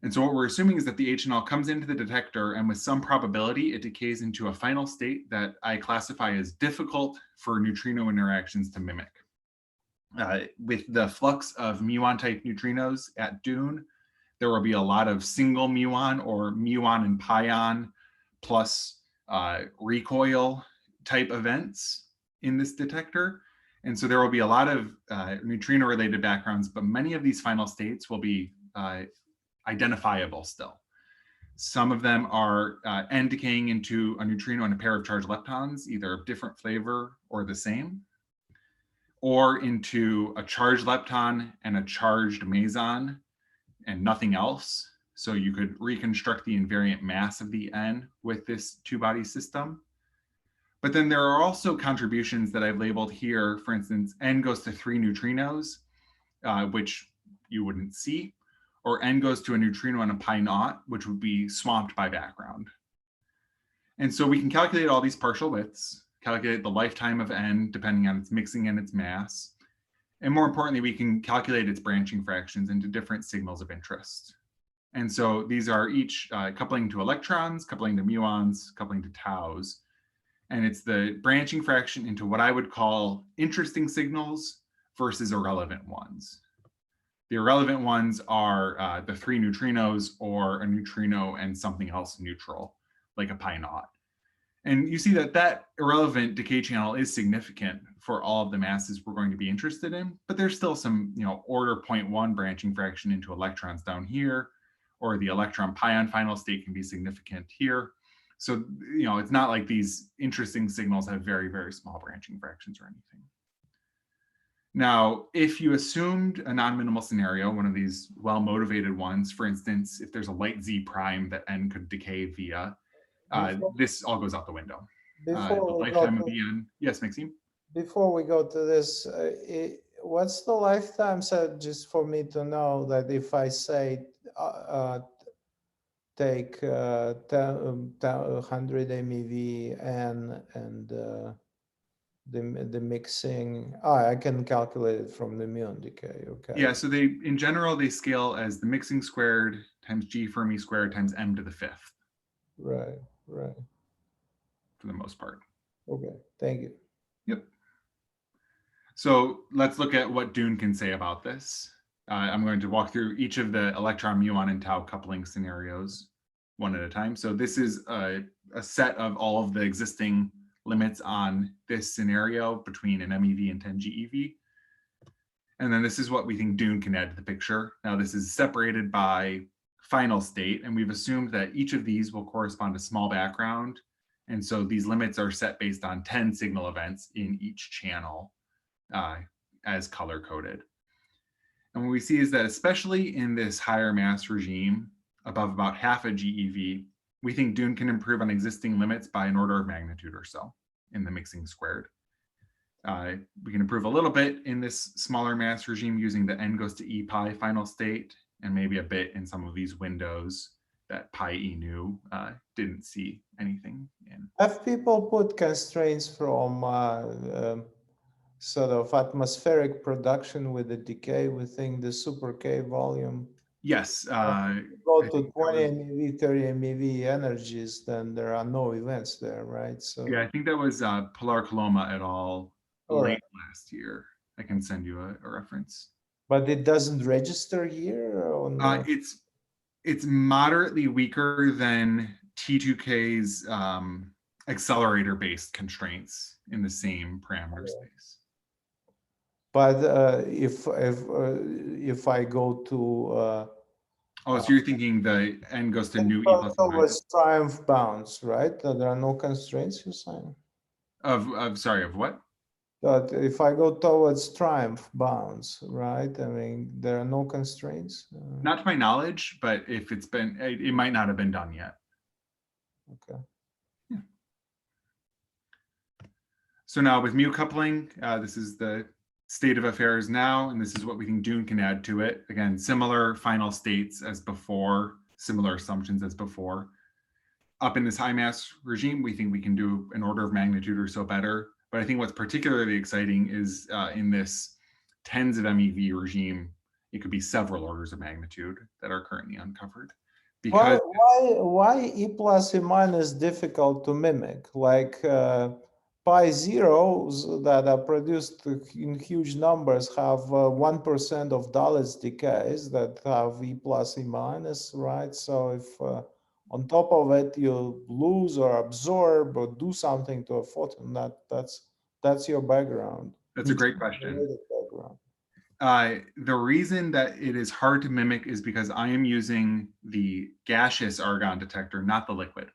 And so what we're assuming is that the HNL comes into the detector and with some probability, it decays into a final state that I classify as difficult for neutrino interactions to mimic. With the flux of muon-type neutrinos at dune, there will be a lot of single muon or muon and pion plus recoil type events in this detector. And so there will be a lot of neutrino related backgrounds, but many of these final states will be identifiable still. Some of them are n decaying into a neutrino and a pair of charged leptons, either of different flavor or the same, or into a charged lepton and a charged meson and nothing else. So you could reconstruct the invariant mass of the n with this two-body system. But then there are also contributions that I've labeled here. For instance, n goes to 3 neutrinos, which you wouldn't see, or n goes to a neutrino and a pi naught, which would be swamped by background. And so we can calculate all these partial widths, calculate the lifetime of n depending on its mixing and its mass. And more importantly, we can calculate its branching fractions into different signals of interest. And so these are each coupling to electrons, coupling to muons, coupling to taus. And it's the branching fraction into what I would call interesting signals versus irrelevant ones. The irrelevant ones are the 3 neutrinos or a neutrino and something else neutral, like a pi naught. And you see that that irrelevant decay channel is significant for all of the masses we're going to be interested in, but there's still some, order 0.1 branching fraction into electrons down here, or the electron pion final state can be significant here. So, it's not like these interesting signals have very, very small branching fractions or anything. Now, if you assumed a non-minimal scenario, one of these well-motivated ones, for instance, if there's a light Z prime that n could decay via, this all goes out the window. The lifetime of the n. Yes, Maxime? Before we go to this, what's the lifetime set, just for me to know that if I say take 100 MeV n and the mixing, I can calculate it from the muon decay, okay. Yeah, so in general, they scale as the mixing squared times G Fermi squared times m to the 5th. Right. For the most part. Okay, thank you. Yep. So let's look at what Dune can say about this. I'm going to walk through each of the electron, muon, and tau coupling scenarios one at a time. So this is a set of all of the existing limits on this scenario between an MeV and 10 GeV. And then this is what we think Dune can add to the picture. Now this is separated by final state, and we've assumed that each of these will correspond to small background. And so these limits are set based on 10 signal events in each channel as color coded. And what we see is that especially in this higher mass regime, above about half a GeV, we think Dune can improve on existing limits by an order of magnitude or so in the mixing squared. We can improve a little bit in this smaller mass regime using the n goes to e pi final state, and maybe a bit in some of these windows that pi e nu didn't see anything in. Have people put constraints from sort of atmospheric production with the decay within the super K volume? Yes. Go to 20 MeV, 30 MeV energies, then there are no events there, right? So yeah, I think that was Pilar Coloma et al. late last year. I can send you a reference. But it doesn't register here on it's moderately weaker than T2K's accelerator-based constraints in the same parameter space. But if I go to oh, so you're thinking the n goes to new e plus or minus? triumph bounds, right? There are no constraints, you're saying? Of sorry, of what? But if I go towards triumph bounds, right? I mean, there are no constraints. Not to my knowledge, but if it's been, it might not have been done yet. Okay. Yeah. So now with mu coupling, this is the state of affairs now, and this is what we think Dune can add to it. Again, similar final states as before, similar assumptions as before. Up in this high mass regime, we think we can do an order of magnitude or so better. But I think what's particularly exciting is in this tens of MeV regime, it could be several orders of magnitude that are currently uncovered. Because why E plus E minus difficult to mimic? Like pi zeros that are produced in huge numbers have 1% of Dulles decays that have E plus E minus, right? So if on top of it you lose or absorb or do something to a photon, that's your background. That's a great question. The reason that it is hard to mimic is because I am using the gaseous argon detector, not the liquid.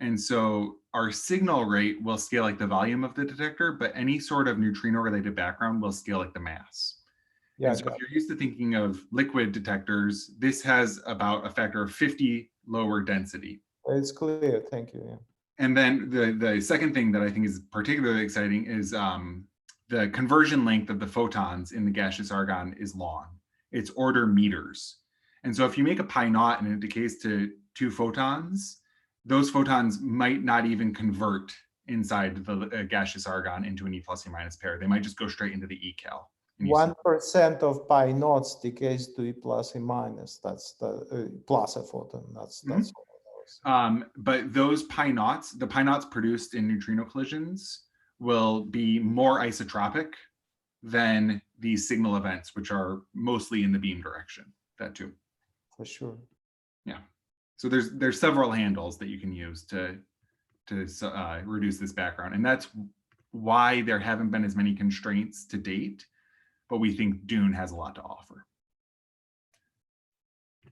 And so our signal rate will scale like the volume of the detector, but any sort of neutrino related background will scale like the mass. Yeah, and so if you're used to thinking of liquid detectors, this has about a factor of 50 lower density. It's clear, thank you. Yeah. And then the second thing that I think is particularly exciting is the conversion length of the photons in the gaseous argon is long. It's order meters. And so if you make a pi naught and it decays to 2 photons, those photons might not even convert inside the gaseous argon into an E plus E minus pair. They might just go straight into the eCal. 1% of pi naughts decays to E plus E minus. That's the plus a photon. That's what it was. But those pi naughts, the pi naughts produced in neutrino collisions will be more isotropic than these signal events, which are mostly in the beam direction. That too. For sure. Yeah. So there's several handles that you can use to reduce this background, and that's why there haven't been as many constraints to date. But we think Dune has a lot to offer.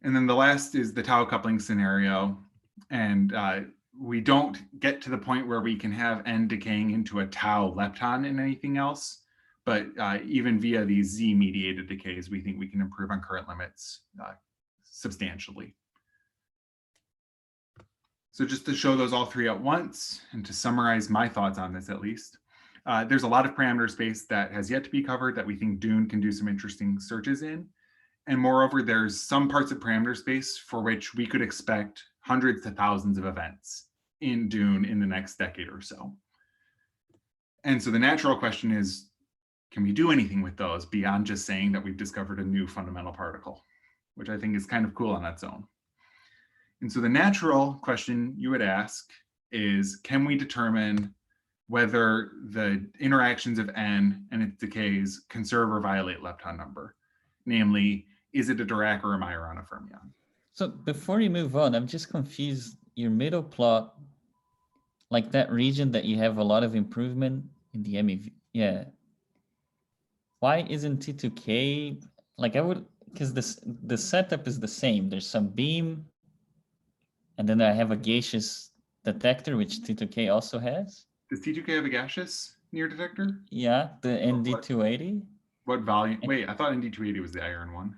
And then the last is the tau coupling scenario, and we don't get to the point where we can have N decaying into a tau lepton in anything else, but even via these Z mediated decays, we think we can improve on current limits substantially. So just to show those all three at once and to summarize my thoughts on this at least, there's a lot of parameter space that has yet to be covered that we think Dune can do some interesting searches in. And moreover, there's some parts of parameter space for which we could expect hundreds to thousands of events in Dune in the next decade or so. And so the natural question is, can we do anything with those beyond just saying that we've discovered a new fundamental particle, which I think is kind of cool on its own. And so the natural question you would ask is, can we determine whether the interactions of N and its decays conserve or violate lepton number? Namely, is it a Dirac or a Majorana fermion? So before you move on, I'm just confused. Your middle plot, like that region that you have a lot of improvement in the MEV, yeah. Why isn't T2K, like I would, because the setup is the same. There's some beam, and then I have a gaseous detector, which T2K also has. Does T2K have a gaseous near detector? Yeah, the ND280. What volume? Wait, I thought ND280 was the iron one.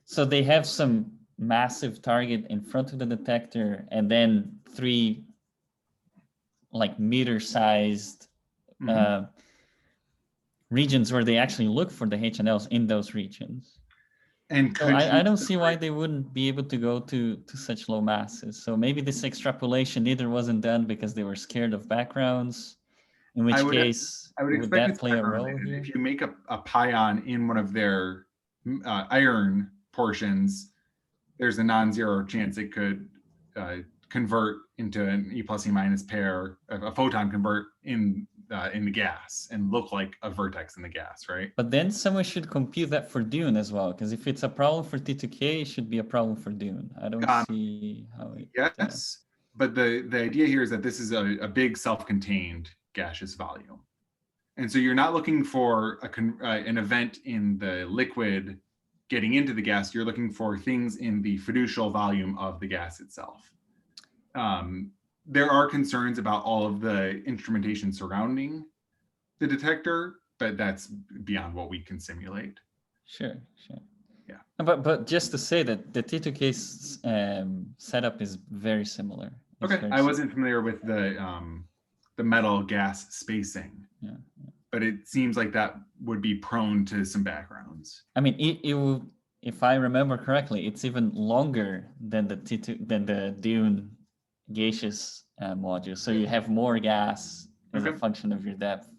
So they have some massive target in front of the detector, and then 3 like meter-sized regions where they actually look for the H&Ls in those regions. And so I don't see why they wouldn't be able to go to such low masses. So maybe this extrapolation either wasn't done because they were scared of backgrounds, in which case would that play a role here? If you make a pion in one of their iron portions, there's a non-zero chance it could convert into an E plus E minus pair, a photon convert in in the gas and look like a vertex in the gas, right? But then someone should compute that for dune as well, because if it's a problem for T2K, it should be a problem for dune. I don't see how it. Yes, but the idea here is that this is a big self-contained gaseous volume. And so you're not looking for an event in the liquid getting into the gas. You're looking for things in the fiducial volume of the gas itself. There are concerns about all of the instrumentation surrounding the detector, but that's beyond what we can simulate. Sure, sure. Yeah. But just to say that the T2K setup is very similar. It's Okay, very I wasn't familiar with the metal gas spacing. Yeah. But it seems like that would be prone to some backgrounds. I mean, it will, if I remember correctly, it's even longer than the dune gaseous module. So you have more gas as a function of your depth.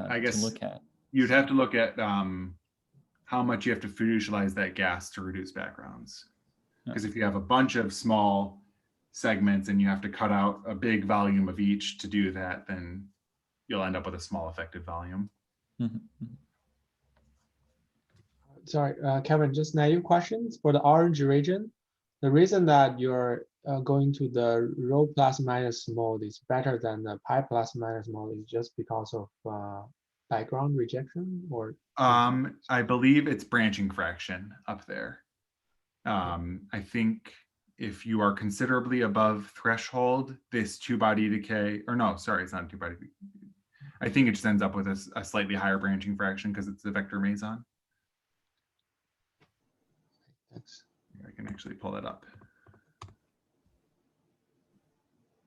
I guess to look at. You'd have to look at how much you have to fiducialize that gas to reduce backgrounds. Because if you have a bunch of small segments and you have to cut out a big volume of each to do that, then you'll end up with a small effective volume. Sorry, Kevin, just naive questions for the orange region. The reason that you're going to the rho plus minus mode is better than the pi plus minus mode is just because of background rejection, or? I believe it's branching fraction up there. I think if you are considerably above threshold, this two-body decay, or no, sorry, it's not a two-body decay. I think it just ends up with a slightly higher branching fraction because it's the vector meson. Thanks. I can actually pull that up.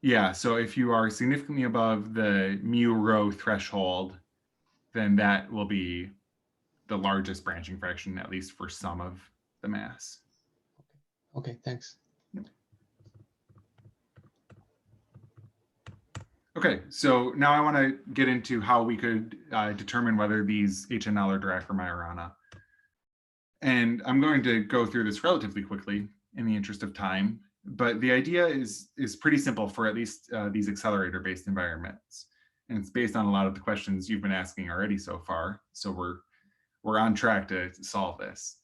Yeah, so if you are significantly above the mu rho threshold, then that will be the largest branching fraction, at least for some of the mass. Okay, thanks. Okay, so now I want to get into how we could determine whether these HNL are Dirac or Majorana. And I'm going to go through this relatively quickly in the interest of time, but the idea is pretty simple for at least these accelerator-based environments. And it's based on a lot of the questions you've been asking already so far. So we're on track to solve this.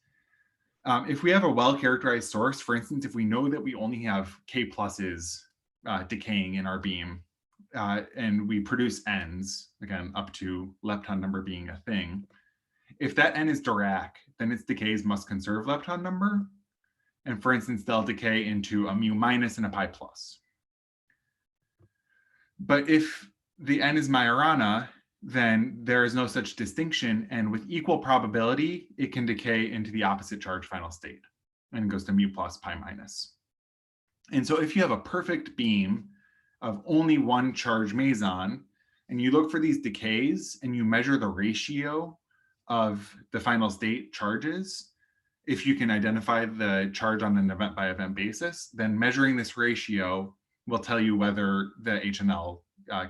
If we have a well-characterized source, for instance, if we know that we only have K pluses decaying in our beam, and we produce n's, again, up to lepton number being a thing. If that n is Dirac, then its decays must conserve lepton number. And for instance, they'll decay into a mu minus and a pi plus. But if the n is Majorana, then there is no such distinction. And with equal probability, it can decay into the opposite charge final state and goes to mu plus pi minus. And so if you have a perfect beam of only one charge meson, and you look for these decays and you measure the ratio of the final state charges, if you can identify the charge on an event by event basis, then measuring this ratio will tell you whether the HNL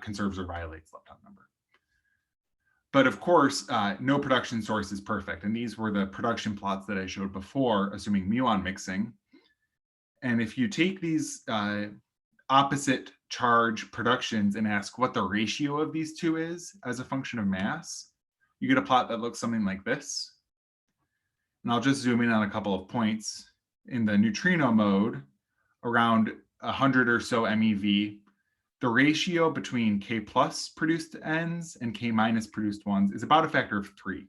conserves or violates lepton number. But of course, no production source is perfect. And these were the production plots that I showed before, assuming muon mixing. And if you take these opposite charge productions and ask what the ratio of these two is as a function of mass, you get a plot that looks something like this. And I'll just zoom in on a couple of points. In the neutrino mode, around 100 or so MeV, the ratio between K plus produced n's and K minus produced ones is about a factor of 3.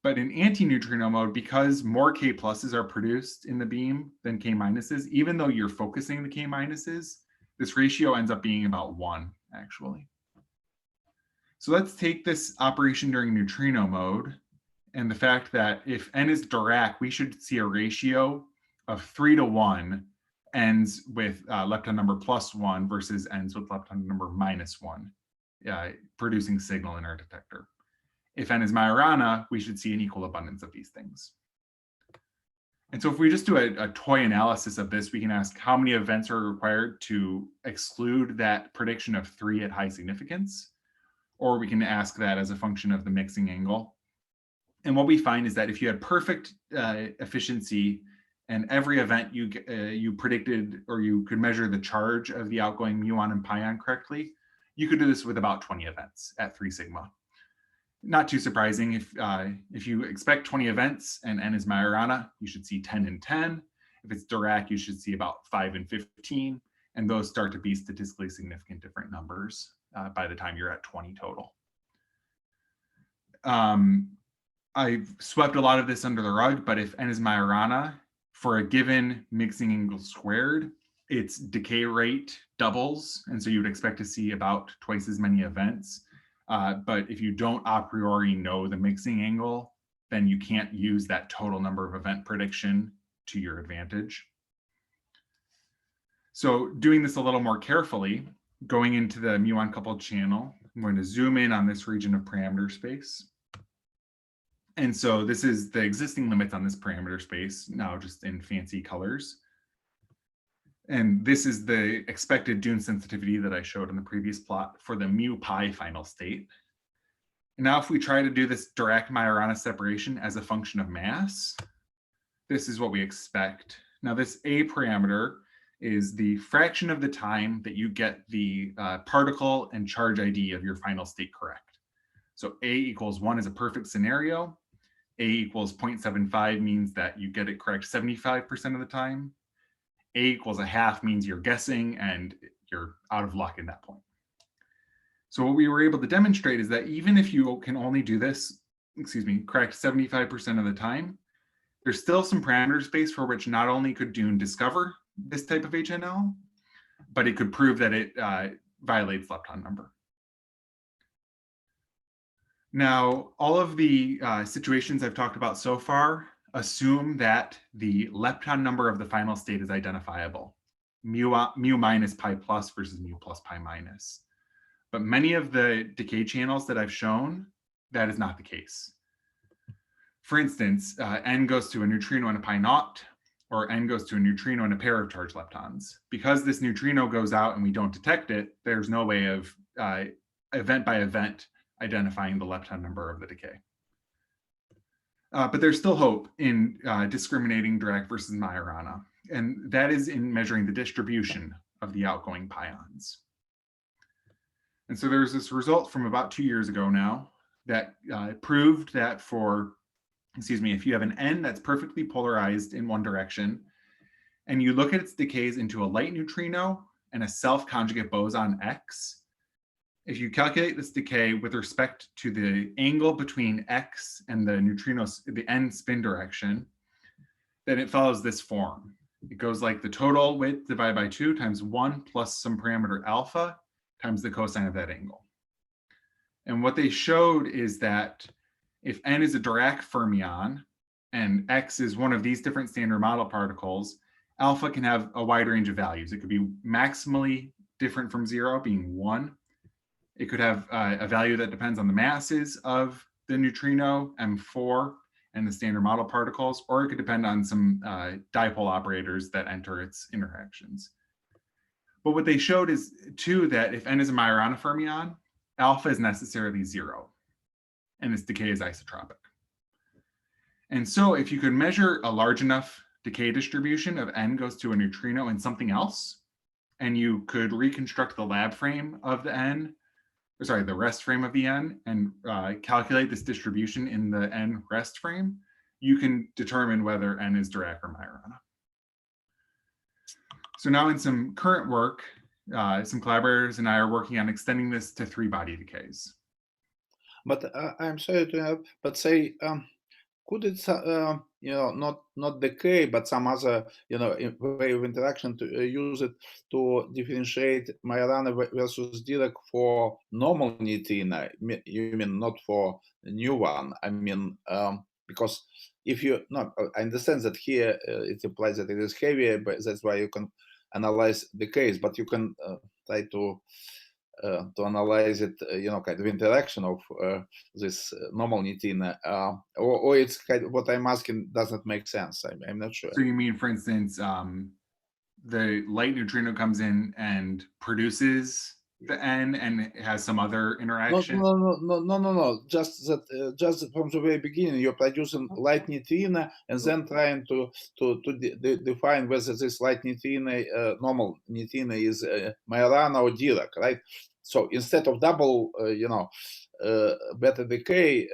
But in anti-neutrino mode, because more K pluses are produced in the beam than K minuses, even though you're focusing the K minuses, this ratio ends up being about 1, actually. So let's take this operation during neutrino mode and the fact that if n is Dirac, we should see a ratio of 3:1 ends with lepton number +1 versus ends with lepton number -1, producing signal in our detector. If n is Majorana, we should see an equal abundance of these things. And so if we just do a toy analysis of this, we can ask how many events are required to exclude that prediction of 3 at high significance, or we can ask that as a function of the mixing angle. And what we find is that if you had perfect efficiency and every event you predicted, or you could measure the charge of the outgoing muon and pion correctly, you could do this with about 20 events at 3 sigma. Not too surprising. If you expect 20 events and n is Majorana, you should see 10 and 10. If it's Dirac, you should see about 5 and 15. And those start to be statistically significant different numbers by the time you're at 20 total. I've swept a lot of this under the rug, but if n is Majorana, for a given mixing angle squared, its decay rate doubles. And so you would expect to see about twice as many events. But if you don't a priori know the mixing angle, then you can't use that total number of event prediction to your advantage. So doing this a little more carefully, going into the muon coupled channel, I'm going to zoom in on this region of parameter space. And so this is the existing limits on this parameter space, now just in fancy colors. And this is the expected dune sensitivity that I showed in the previous plot for the mu pi final state. And now if we try to do this Dirac-Majorana separation as a function of mass, this is what we expect. Now this A parameter is the fraction of the time that you get the particle and charge ID of your final state correct. So A equals 1 is a perfect scenario. A equals 0.75 means that you get it correct 75% of the time. A equals a half means you're guessing and you're out of luck in that point. So what we were able to demonstrate is that even if you can only do this, correct 75% of the time, there's still some parameter space for which not only could Dune discover this type of HNL, but it could prove that it violates lepton number. Now, all of the situations I've talked about so far assume that the lepton number of the final state is identifiable, mu minus pi plus versus mu plus pi minus. But many of the decay channels that I've shown, that is not the case. For instance, n goes to a neutrino and a pi naught, or n goes to a neutrino and a pair of charged leptons. Because this neutrino goes out and we don't detect it, there's no way of event by event identifying the lepton number of the decay. But there's still hope in discriminating Dirac versus Majorana, and that is in measuring the distribution of the outgoing pions. And so there's this result from about 2 years ago now that proved that for, if you have an n that's perfectly polarized in one direction, and you look at its decays into a light neutrino and a self-conjugate boson X, if you calculate this decay with respect to the angle between X and the neutrino, the n spin direction, then it follows this form. It goes like the total width divided by 2 times 1 plus some parameter alpha times the cosine of that angle. And what they showed is that if n is a Dirac fermion and X is one of these different standard model particles, alpha can have a wide range of values. It could be maximally different from 0, being 1. It could have a value that depends on the masses of the neutrino, M4, and the standard model particles, or it could depend on some dipole operators that enter its interactions. But what they showed is, too, that if n is a Majorana fermion, alpha is necessarily 0, and its decay is isotropic. And so if you could measure a large enough decay distribution of n goes to a neutrino and something else, and you could reconstruct the lab frame of the n, the rest frame of the n, and calculate this distribution in the n rest frame, you can determine whether n is Dirac or Majorana. So now in some current work, some collaborators and I are working on extending this to 3-body decays. But I'm sorry to have, but say, could it, not decay, but some other, way of interaction to use it to differentiate Majorana versus Dirac for normal neutrino? You mean not for new one? I mean, because if you I understand that here it implies that it is heavier, but that's why you can analyze decays, but you can try to analyze it, kind of interaction of this normal neutrino, or it's kind of what I'm asking doesn't make sense. I'm not sure. So you mean, for instance, the light neutrino comes in and produces the n, and it has some other interaction? No. Just that, just from the very beginning, you're producing light neutrino and then trying to define whether this light neutrino, normal neutrino, is Majorana or Dirac, right? So instead of double, beta decay,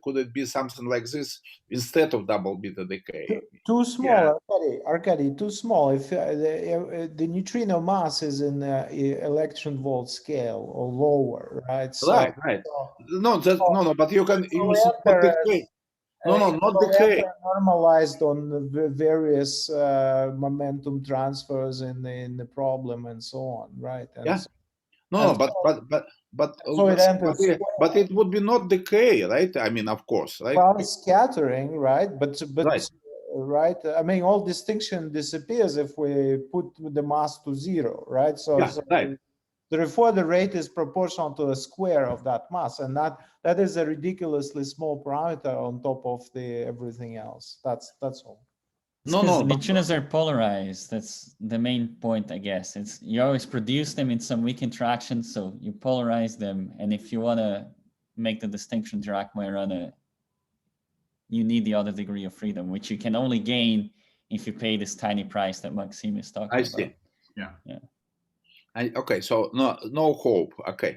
could it be something like this instead of double beta decay? Too small, Arkady, too small. If the neutrino mass is in electron volt scale or lower, right? So, Right. No, but you can use not decay. Not decay. Normalized on the various momentum transfers in the problem and so on, right? And yeah. So, but it would be not decay, right? I mean, of course, right? Well, scattering, right? But right. I mean, all distinction disappears if we put the mass to zero, right? So, therefore, the rate is proportional to the square of that mass, and that is a ridiculously small parameter on top of the everything else. That's all. Neutrinos are polarized. That's the main point, I guess. It's you always produce them in some weak interaction, so you polarize them. And if you want to make the distinction Dirac-Majorana, you need the other degree of freedom, which you can only gain if you pay this tiny price that Maxime is talking about. I see. Yeah. Okay, so no hope. Okay.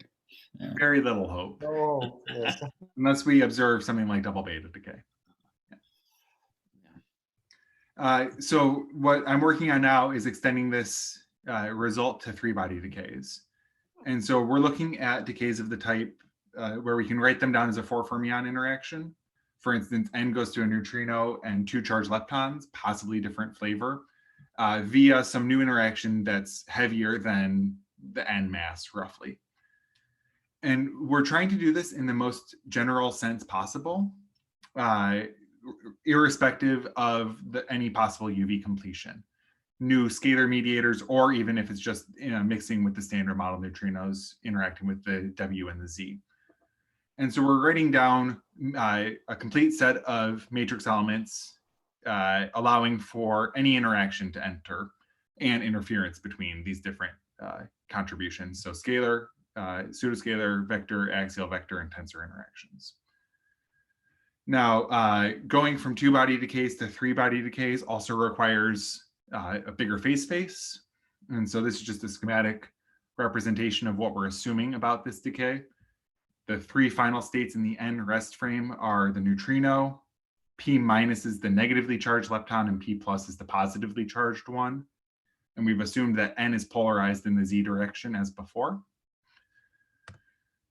Yeah. Very little hope. Oh, yes. Unless we observe something like double beta decay. So what I'm working on now is extending this result to 3-body decays. And so we're looking at decays of the type where we can write them down as a 4-fermion interaction. For instance, N goes to a neutrino and 2 charged leptons, possibly different flavor, via some new interaction that's heavier than the N mass, roughly. And we're trying to do this in the most general sense possible, irrespective of any possible UV completion, new scalar mediators, or even if it's just mixing with the standard model neutrinos, interacting with the W and the Z. And so we're writing down a complete set of matrix elements, allowing for any interaction to enter and interference between these different contributions. So scalar, pseudoscalar, vector, axial vector, and tensor interactions. Now, going from 2-body decays to 3-body decays also requires a bigger phase space. And so this is just a schematic representation of what we're assuming about this decay. The 3 final states in the N rest frame are the neutrino, P minus is the negatively charged lepton, and P plus is the positively charged one. And we've assumed that N is polarized in the Z direction as before.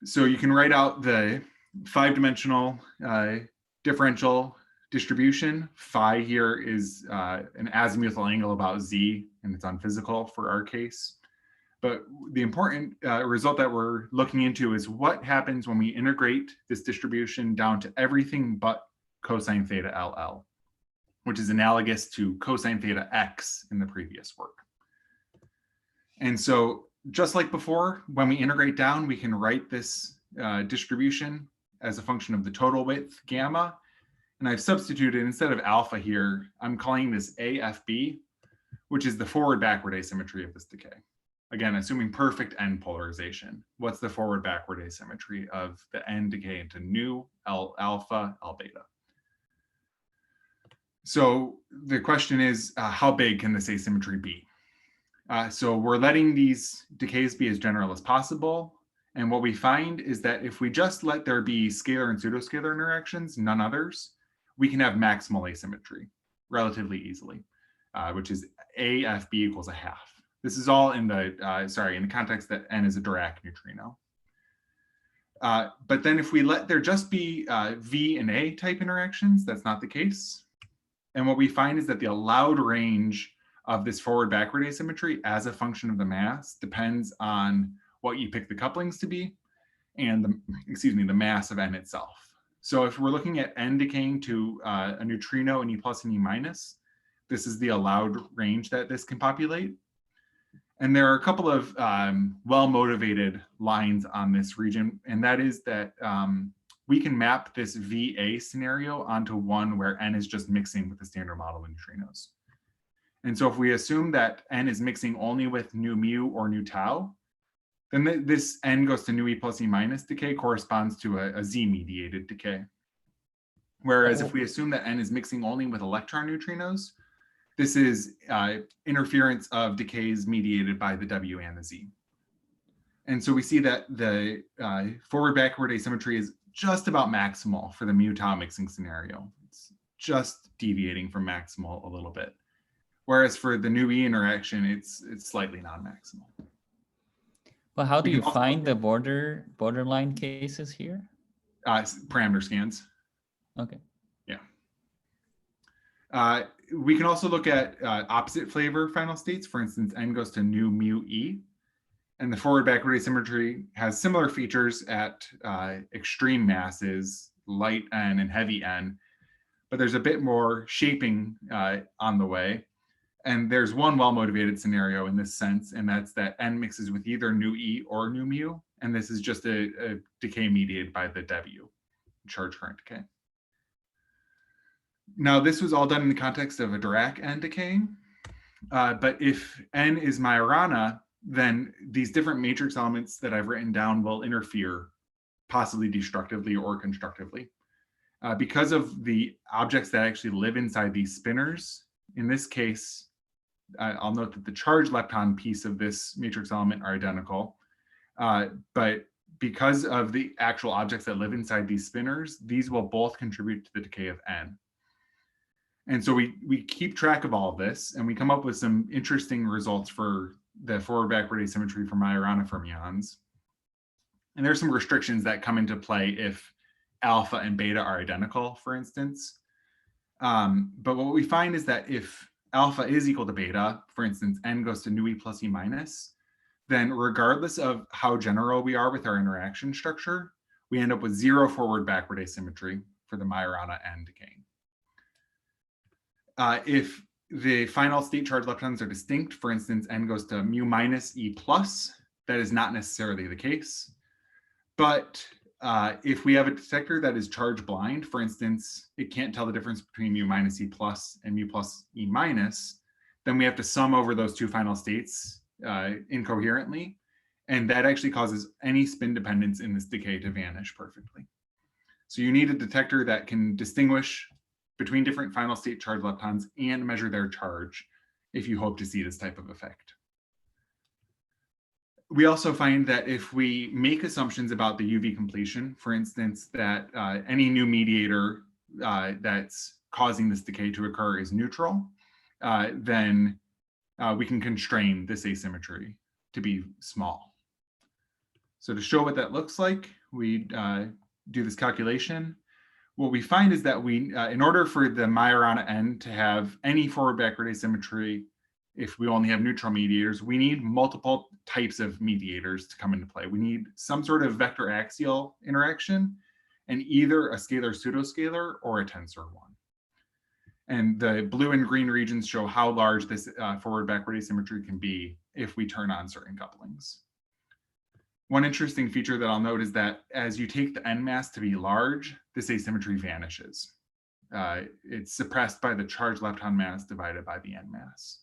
So you can write out the 5-dimensional differential distribution. Phi here is an azimuthal angle about Z, and it's unphysical for our case. But the important result that we're looking into is what happens when we integrate this distribution down to everything but cosine theta LL, which is analogous to cosine theta X in the previous work. And so just like before, when we integrate down, we can write this distribution as a function of the total width gamma. And I've substituted, instead of alpha here, I'm calling this AFB, which is the forward-backward asymmetry of this decay. Again, assuming perfect N polarization. What's the forward-backward asymmetry of the N decay into nu, L alpha, L beta? So the question is, how big can this asymmetry be? So we're letting these decays be as general as possible. And what we find is that if we just let there be scalar and pseudoscalar interactions, none others, we can have maximal asymmetry relatively easily, which is AFB equals a half. This is all in the, in the context that N is a Dirac neutrino. But then if we let there just be V and A type interactions, that's not the case. And what we find is that the allowed range of this forward-backward asymmetry as a function of the mass depends on what you pick the couplings to be and the mass of N itself. So if we're looking at N decaying to a neutrino in E plus and E minus, this is the allowed range that this can populate. And there are a couple of well-motivated lines on this region, and that is that we can map this VA scenario onto one where N is just mixing with the standard model of neutrinos. And so if we assume that N is mixing only with nu mu or nu tau, then this N goes to nu E plus E minus decay corresponds to a Z-mediated decay. Whereas if we assume that N is mixing only with electron neutrinos, this is interference of decays mediated by the W and the Z. And so we see that the forward-backward asymmetry is just about maximal for the mu-tau mixing scenario. It's just deviating from maximal a little bit. Whereas for the nu-e interaction, it's slightly non-maximal. Well, how do you find the borderline cases here? Parameter scans. Okay. Yeah. We can also look at opposite flavor final states. For instance, n goes to nu mu e. And the forward-backward asymmetry has similar features at extreme masses, light n and heavy n, but there's a bit more shaping on the way. And there's one well-motivated scenario in this sense, and that's that n mixes with either nu e or nu mu, and this is just a decay mediated by the W, charge current decay. Now, this was all done in the context of a Dirac n decaying, but if n is Majorana, then these different matrix elements that I've written down will interfere, possibly destructively or constructively. Because of the objects that actually live inside these spinners, in this case, I'll note that the charged lepton piece of this matrix element are identical, but because of the actual objects that live inside these spinners, these will both contribute to the decay of n. And so we keep track of all of this, and we come up with some interesting results for the forward-backward asymmetry for Majorana fermions. And there's some restrictions that come into play if alpha and beta are identical, for instance. But what we find is that if alpha is equal to beta, for instance, n goes to nu e plus e minus, then regardless of how general we are with our interaction structure, we end up with 0 forward-backward asymmetry for the Majorana n decaying. If the final state charge leptons are distinct, for instance, n goes to mu minus e plus, that is not necessarily the case. But if we have a detector that is charge blind, for instance, it can't tell the difference between mu minus e plus and mu plus e minus, then we have to sum over those two final states incoherently. And that actually causes any spin dependence in this decay to vanish perfectly. So you need a detector that can distinguish between different final state charge leptons and measure their charge if you hope to see this type of effect. We also find that if we make assumptions about the UV completion, for instance, that any new mediator that's causing this decay to occur is neutral, then we can constrain this asymmetry to be small. So to show what that looks like, we do this calculation. What we find is that we, in order for the Majorana n to have any forward-backward asymmetry, if we only have neutral mediators, we need multiple types of mediators to come into play. We need some sort of vector axial interaction and either a scalar pseudoscalar or a tensor one. And the blue and green regions show how large this forward-backward asymmetry can be if we turn on certain couplings. One interesting feature that I'll note is that as you take the n mass to be large, this asymmetry vanishes. It's suppressed by the charged lepton mass divided by the n mass.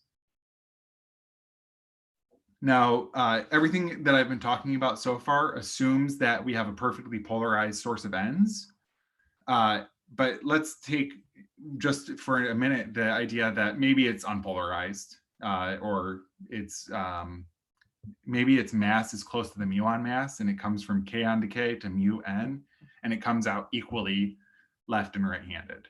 Now, everything that I've been talking about so far assumes that we have a perfectly polarized source of n's. But let's take, just for a minute, the idea that maybe it's unpolarized, or it's maybe its mass is close to the muon mass and it comes from kaon decay to mu n, and it comes out equally left and right-handed.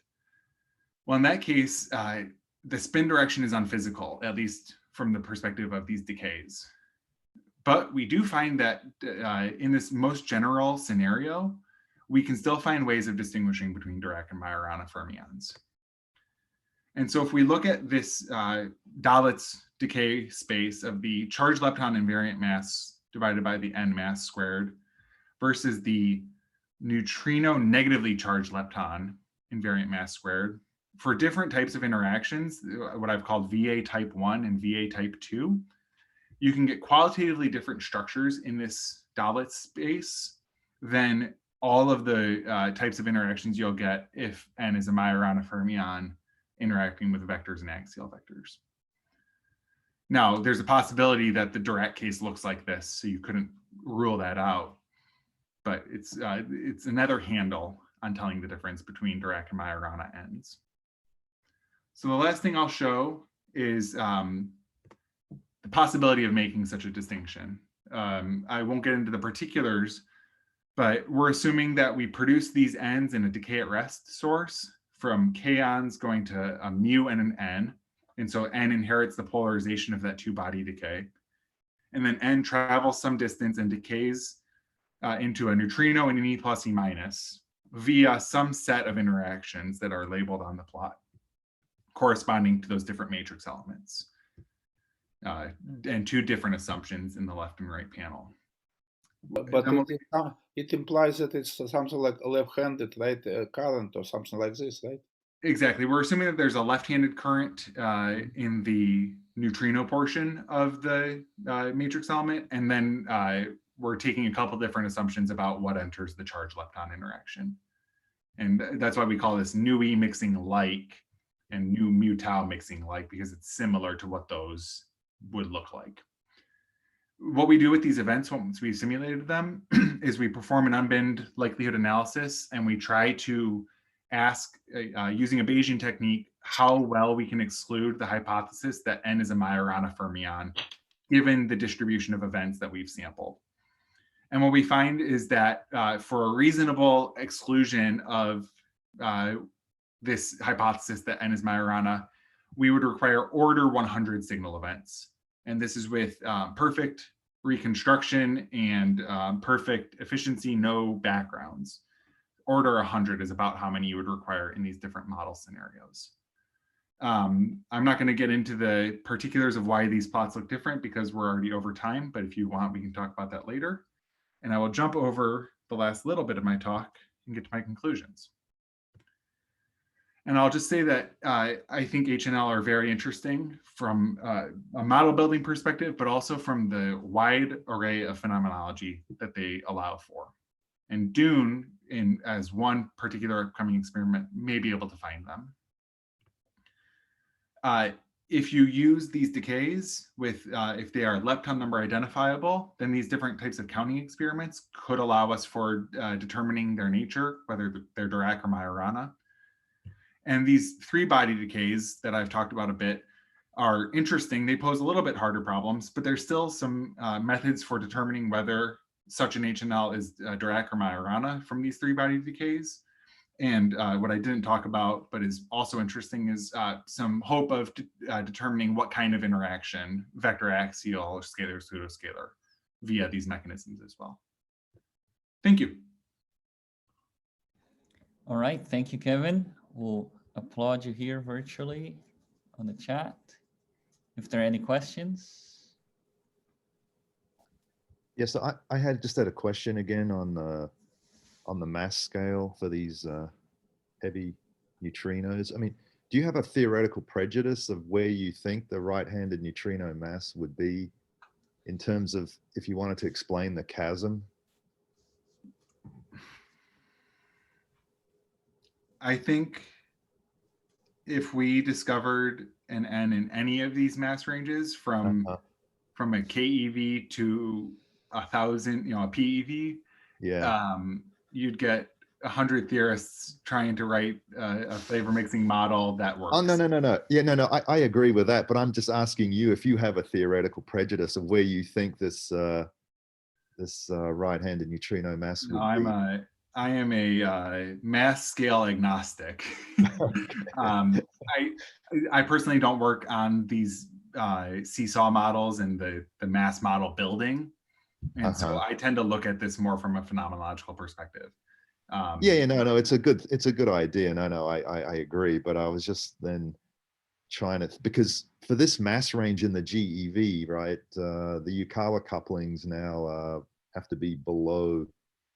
Well, in that case, the spin direction is unphysical, at least from the perspective of these decays. But we do find that in this most general scenario, we can still find ways of distinguishing between Dirac and Majorana fermions. And so if we look at this Dalitz decay space of the charged lepton invariant mass divided by the n mass squared versus the neutrino negatively charged lepton invariant mass squared, for different types of interactions, what I've called VA type 1 and VA type 2, you can get qualitatively different structures in this Dalitz space than all of the types of interactions you'll get if n is a Majorana fermion interacting with vectors and axial vectors. Now, there's a possibility that the Dirac case looks like this, so you couldn't rule that out. But it's another handle on telling the difference between Dirac and Majorana n's. So the last thing I'll show is the possibility of making such a distinction. I won't get into the particulars, but we're assuming that we produce these ends in a decay at rest source from kaons going to a mu and an n. And so n inherits the polarization of that two-body decay. And then n travels some distance and decays into a neutrino and an E plus E minus via some set of interactions that are labeled on the plot, corresponding to those different matrix elements. And two different assumptions in the left and right panel. But it implies that it's something like a left-handed, right, current or something like this, right? Exactly. We're assuming that there's a left-handed current in the neutrino portion of the matrix element, and then we're taking a couple different assumptions about what enters the charge-lepton interaction. And that's why we call this nu-e mixing like and nu mu tau mixing like, because it's similar to what those would look like. What we do with these events once we've simulated them is we perform an unbinned likelihood analysis, and we try to ask, using a Bayesian technique, how well we can exclude the hypothesis that n is a Majorana fermion, given the distribution of events that we've sampled. And what we find is that for a reasonable exclusion of this hypothesis that n is Majorana, we would require order 100 signal events. And this is with perfect reconstruction and perfect efficiency, no backgrounds. Order 100 is about how many you would require in these different model scenarios. I'm not going to get into the particulars of why these plots look different because we're already over time, but if you want, we can talk about that later. And I will jump over the last little bit of my talk and get to my conclusions. And I'll just say that I think HNL are very interesting from a model building perspective, but also from the wide array of phenomenology that they allow for. And Dune, as one particular upcoming experiment, may be able to find them. If you use these decays with, if they are lepton number identifiable, then these different types of counting experiments could allow us for determining their nature, whether they're Dirac or Majorana. And these three-body decays that I've talked about a bit are interesting. They pose a little bit harder problems, but there's still some methods for determining whether such an HNL is Dirac or Majorana from these three-body decays. And what I didn't talk about, but is also interesting, is some hope of determining what kind of interaction, vector axial, or scalar, pseudoscalar, via these mechanisms as well. Thank you. All right, thank you, Kevin. We'll applaud you here virtually on the chat. If there are any questions. Yes, I had just had a question again on the mass scale for these heavy neutrinos. I mean, do you have a theoretical prejudice of where you think the right-handed neutrino mass would be in terms of if you wanted to explain the chasm? I think if we discovered an n in any of these mass ranges from a KeV to 1,000, a PeV, yeah, you'd get 100 theorists trying to write a flavor mixing model that works. Oh, no. Yeah, no, I agree with that, but I'm just asking you if you have a theoretical prejudice of where you think this right-handed neutrino mass would be. I am a mass scale agnostic. I personally don't work on these seesaw models and the mass model building. And so I tend to look at this more from a phenomenological perspective. No, it's a good idea. No, I agree. But I was just then trying to, because for this mass range in the GeV, right, the Yukawa couplings now have to be below,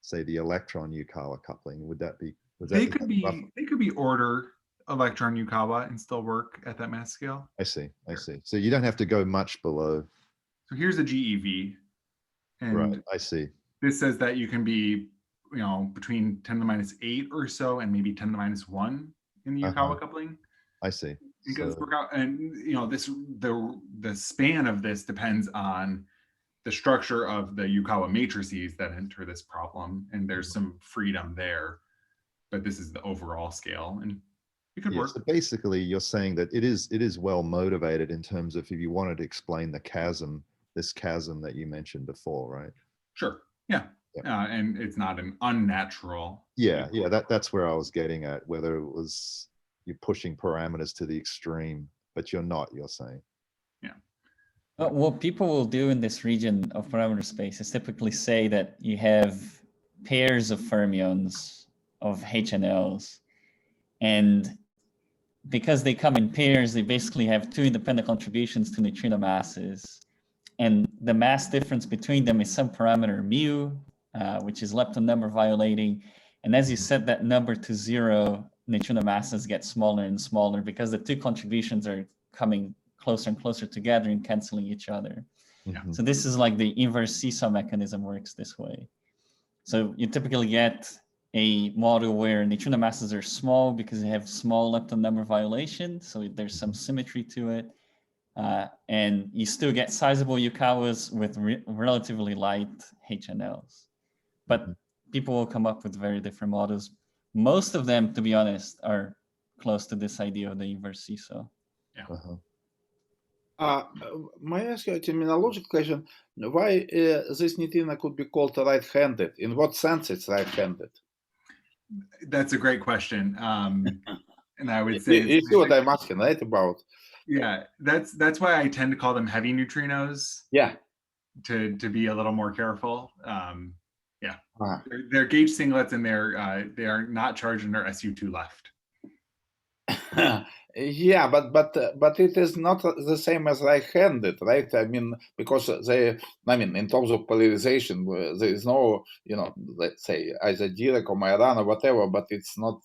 say, the electron Yukawa coupling. Would that be? They could be order electron Yukawa and still work at that mass scale. I see. So you don't have to go much below. So here's a GeV. And right, I see. This says that you can be, between 10 to the minus 8 or so, and maybe 10 to the minus 1 in the Yukawa coupling. I see. Because the span of this depends on the structure of the Yukawa matrices that enter this problem, and there's some freedom there, but this is the overall scale, and it could work. So basically, you're saying that it is well motivated in terms of if you wanted to explain the chasm, this chasm that you mentioned before, right? Sure. Yeah. Yep. And it's not an unnatural. Yeah, yeah, that's where I was getting at, whether it was you're pushing parameters to the extreme, but you're not, you're saying. Yeah. What people will do in this region of parameter space is typically say that you have pairs of fermions of HNLs, and because they come in pairs, they basically have two independent contributions to neutrino masses, and the mass difference between them is some parameter mu, which is lepton number violating, and as you set that number to 0, neutrino masses get smaller and smaller because the two contributions are coming closer and closer together and canceling each other. Mhm. So this is like the inverse seesaw mechanism works this way. So you typically get a model where neutrino masses are small because they have small lepton number violation. So there's some symmetry to it. And you still get sizable Yukawas with relatively light HNLs. But people will come up with very different models. Most of them, to be honest, are close to this idea of the inverse seesaw. Yeah. May I ask you a terminological question? Why this neutrino could be called right-handed? In what sense it's right-handed? That's a great question. And I would say, You see what I'm asking, right? About. Yeah, that's why I tend to call them heavy neutrinos. Yeah. To be a little more careful. Yeah. They're gauge singlets, and they are not charged and they're SU2 left. Yeah, but it is not the same as right-handed, right? I mean, because in terms of polarization, there is no, let's say either Dirac or Majorana or whatever, but it's not.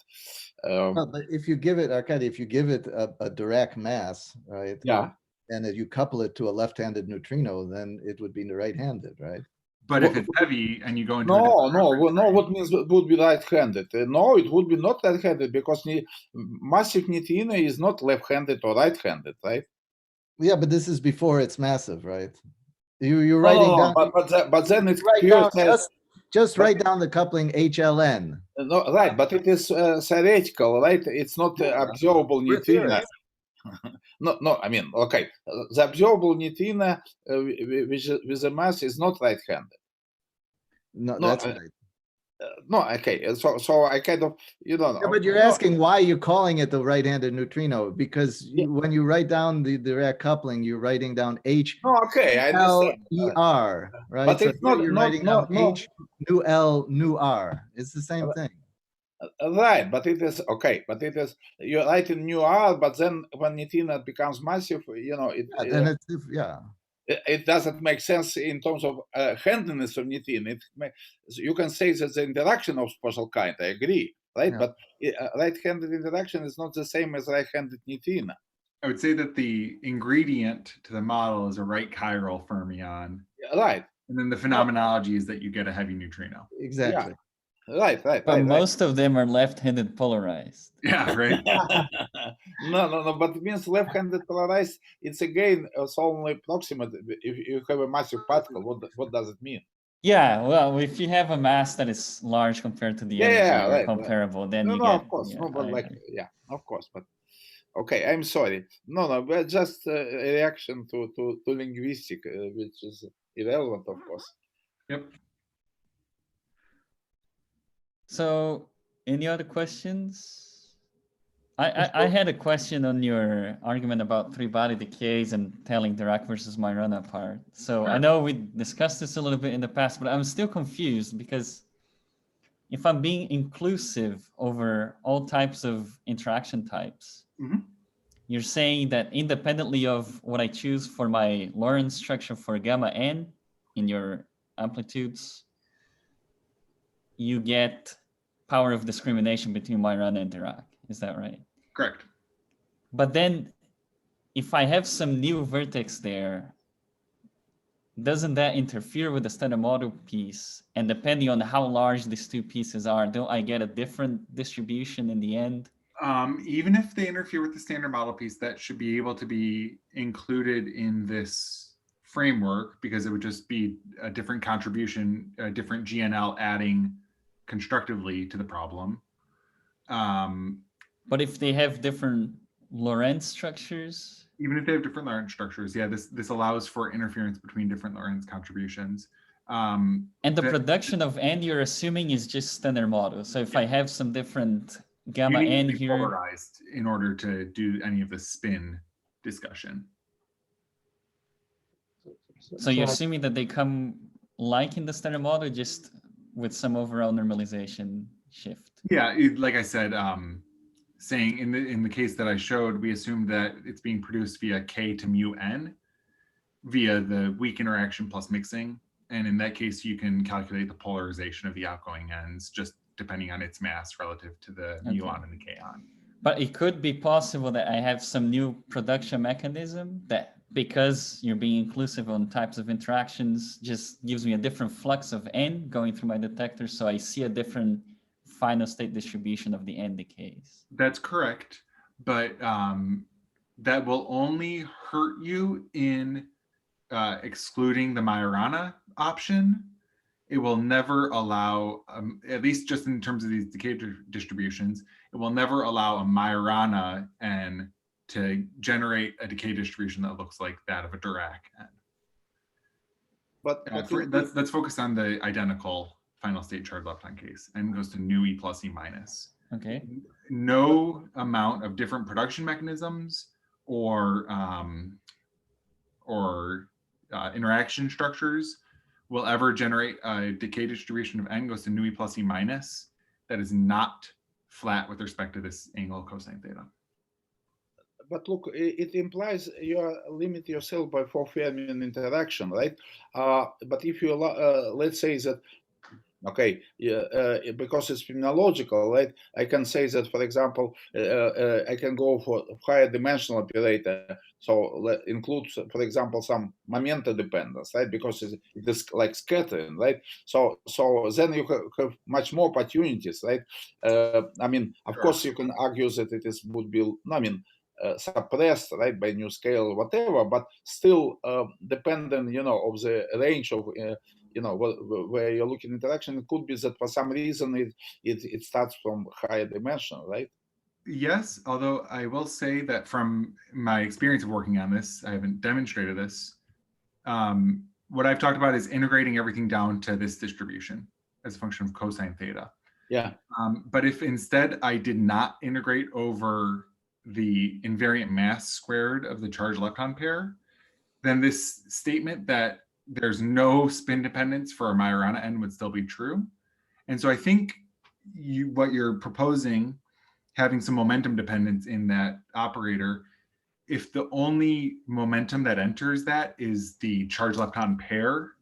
No, but if you give it, Arkady, if you give it a Dirac mass, right? Yeah. And if you couple it to a left-handed neutrino, then it would be right-handed, right? But if it's heavy and you go into no, what means it would be right-handed? No, it would be not right-handed because massive neutrino is not left-handed or right-handed, right? Yeah, but this is before it's massive, right? You're writing down. But then it's just write down the coupling HLN. No, right, but it is theoretical, right? It's not observable neutrino. No, I mean, okay, the observable neutrino with the mass is not right-handed. No, that's right. No, okay, so I kind of, Yeah, but you're asking why you're calling it the right-handed neutrino, because when you write down the Dirac coupling, you're writing down H. No, okay, I understand. L-E-R, right? But so it's not, you're writing down H nu L nu R. It's the same thing. Right, but it is okay. But it is you're writing nu R, but then when neutrino becomes massive, Then it's it doesn't make sense in terms of handedness of neutrino. You can say that the interaction of special kind. I agree, right? Yeah. But right-handed interaction is not the same as right-handed neutrino. I would say that the ingredient to the model is a right chiral fermion. Right. And then the phenomenology is that you get a heavy neutrino. Exactly. Yeah. Right. But most of them are left-handed polarized. Yeah, right. No. But it means left-handed polarized. It's again only proximate. If you have a massive particle, what does it mean? Yeah, well, if you have a mass that is large compared to the energy comparable, then you get. Of course. Of course. But okay, I'm sorry. No, but just a reaction to linguistic, which is irrelevant, of course. Yep. So, any other questions? I had a question on your argument about three-body decays and telling Dirac versus Majorana apart. So I know we discussed this a little bit in the past, but I'm still confused because if I'm being inclusive over all types of interaction types, you're saying that independently of what I choose for my Lorentz structure for gamma n in your amplitudes, you get power of discrimination between Majorana and Dirac. Is that right? Correct. But then if I have some new vertex there, doesn't that interfere with the standard model piece? And depending on how large these two pieces are, don't I get a different distribution in the end? Even if they interfere with the standard model piece, that should be able to be included in this framework because it would just be a different contribution, a different GNL adding constructively to the problem. But if they have different Lorentz structures, Even if they have different Lorentz structures, yeah, this allows for interference between different Lorentz contributions. And the production of n you're assuming is just standard model. So if I have some different gamma you need n to be here, polarized in order to do any of the spin discussion. so you're assuming that they come like in the standard model, just with some overall normalization shift. Yeah, like I said, saying in the case that I showed, we assumed that it's being produced via k to mu n via the weak interaction plus mixing. And in that case, you can calculate the polarization of the outgoing ends just depending on its mass relative to the muon and the kaon. But it could be possible that I have some new production mechanism that, because you're being inclusive on types of interactions, just gives me a different flux of n going through my detector. So I see a different final state distribution of the n decays. That's correct. But that will only hurt you in excluding the Majorana option. It will never allow, at least just in terms of these decay distributions, it will never allow a Majorana n to generate a decay distribution that looks like that of a Dirac n. But let's focus on the identical final state charged lepton case. N goes to nu e plus e minus. Okay. No amount of different production mechanisms or interaction structures will ever generate a decay distribution of n goes to nu e plus e minus that is not flat with respect to this angle cosine theta. But look, it implies you limit yourself by 4 fermion interaction, right? But if you let's say that, okay, because it's phenomenological, right? I can say that, for example, I can go for higher dimensional operator. So include, for example, some momenta dependence, right? Because it is like scattering, right? So then you have much more opportunities, right? I mean, of course, you can argue that it would be, I mean, suppressed, right, by new scale or whatever, but still dependent, you know, of the range of you know, where you're looking at interaction. It could be that for some reason it starts from higher dimension, right? Yes, although I will say that from my experience of working on this, I haven't demonstrated this. What I've talked about is integrating everything down to this distribution as a function of cosine theta. Yeah. But if instead I did not integrate over the invariant mass squared of the charged lepton pair, then this statement that there's no spin dependence for a Majorana n would still be true. And so I think what you're proposing, having some momentum dependence in that operator, if the only momentum that enters that is the charged lepton pair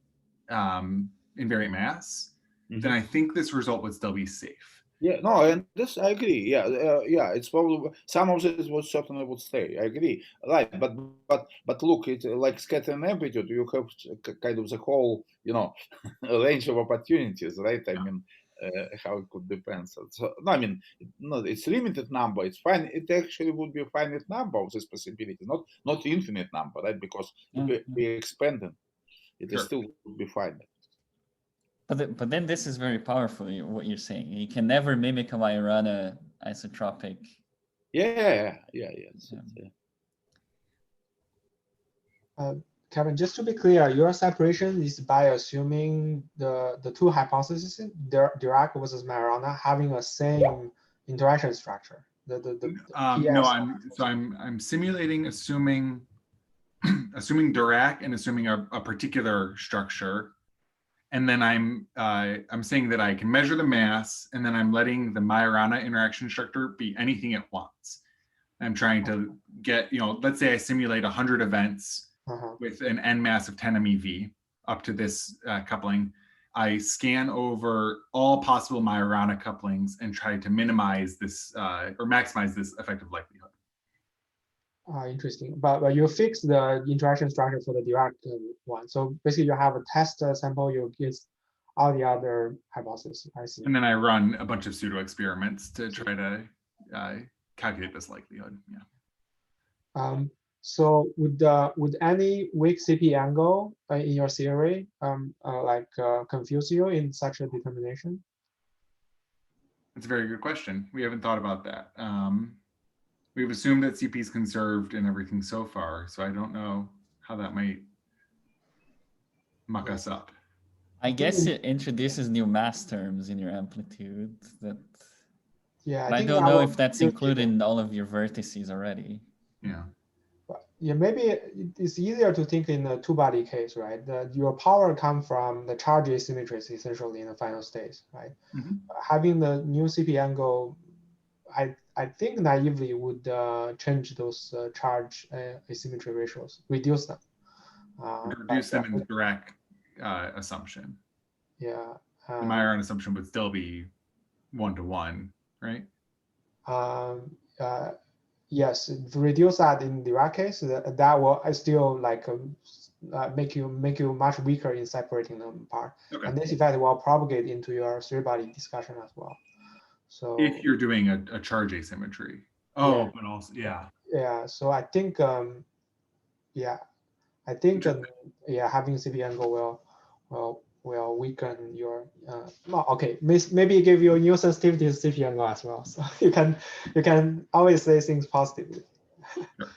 invariant mass, then I think this result would still be safe. Yeah, no, and this I agree. Yeah, yeah, it's probably some of this would certainly would stay. I agree, right? But look, it's like scattering amplitude. You have kind of the whole, you know, range of opportunities, right? I mean, how it could depend. So no, I mean, no, it's limited number. It's fine. It actually would be a finite number of this possibility, not infinite number, right? Because we expanding, it is still would be finite. But then this is very powerful, what you're saying. You can never mimic a Majorana isotropic. Yeah. Kevin, just to be clear, your separation is by assuming the two hypotheses, Dirac versus Majorana, having a same interaction structure. No, I'm simulating assuming Dirac and assuming a particular structure. And then I'm saying that I can measure the mass, and then I'm letting the Majorana interaction structure be anything it wants. I'm trying to get, you know, let's say I simulate 100 events with an n mass of 10 MeV up to this coupling. I scan over all possible Majorana couplings and try to minimize this or maximize this effective likelihood. Interesting, but you fix the interaction structure for the Dirac one. So basically, you have a test sample, you get all the other hypotheses. I see. And then I run a bunch of pseudo experiments to try to calculate this likelihood. Yeah. So would any weak CP angle in your theory confuse you in such a determination? It's a very good question. We haven't thought about that. We've assumed that CP is conserved and everything so far, so I don't know how that might muck us up. I guess it introduces new mass terms in your amplitude. Yeah, I don't know if that's included in all of your vertices already. Yeah. Yeah, maybe it's easier to think in a two-body case, right? Your power comes from the charge asymmetries essentially in the final state, right? Mm-hmm. Having the new CP angle, I think naively would change those charge asymmetry ratios, reduce them. Reduce them in the Dirac assumption. Yeah. The Majorana assumption would still be 1-to-1, right? Yes, reduce that in the Dirac case, that will still like make you much weaker in separating them apart. Okay. And this effect will propagate into your three-body discussion as well. So if you're doing a charge asymmetry. Oh, yeah. But also, yeah. Yeah. So I think, yeah, I think having CP angle will weaken your. Okay, maybe give you a new sensitivity to CP angle as well. So you can always say things positively. Sure.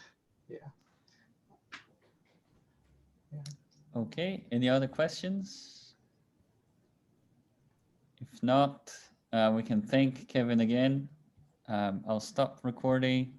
Yeah. Okay. Any other questions? If not, we can thank Kevin again. I'll stop recording.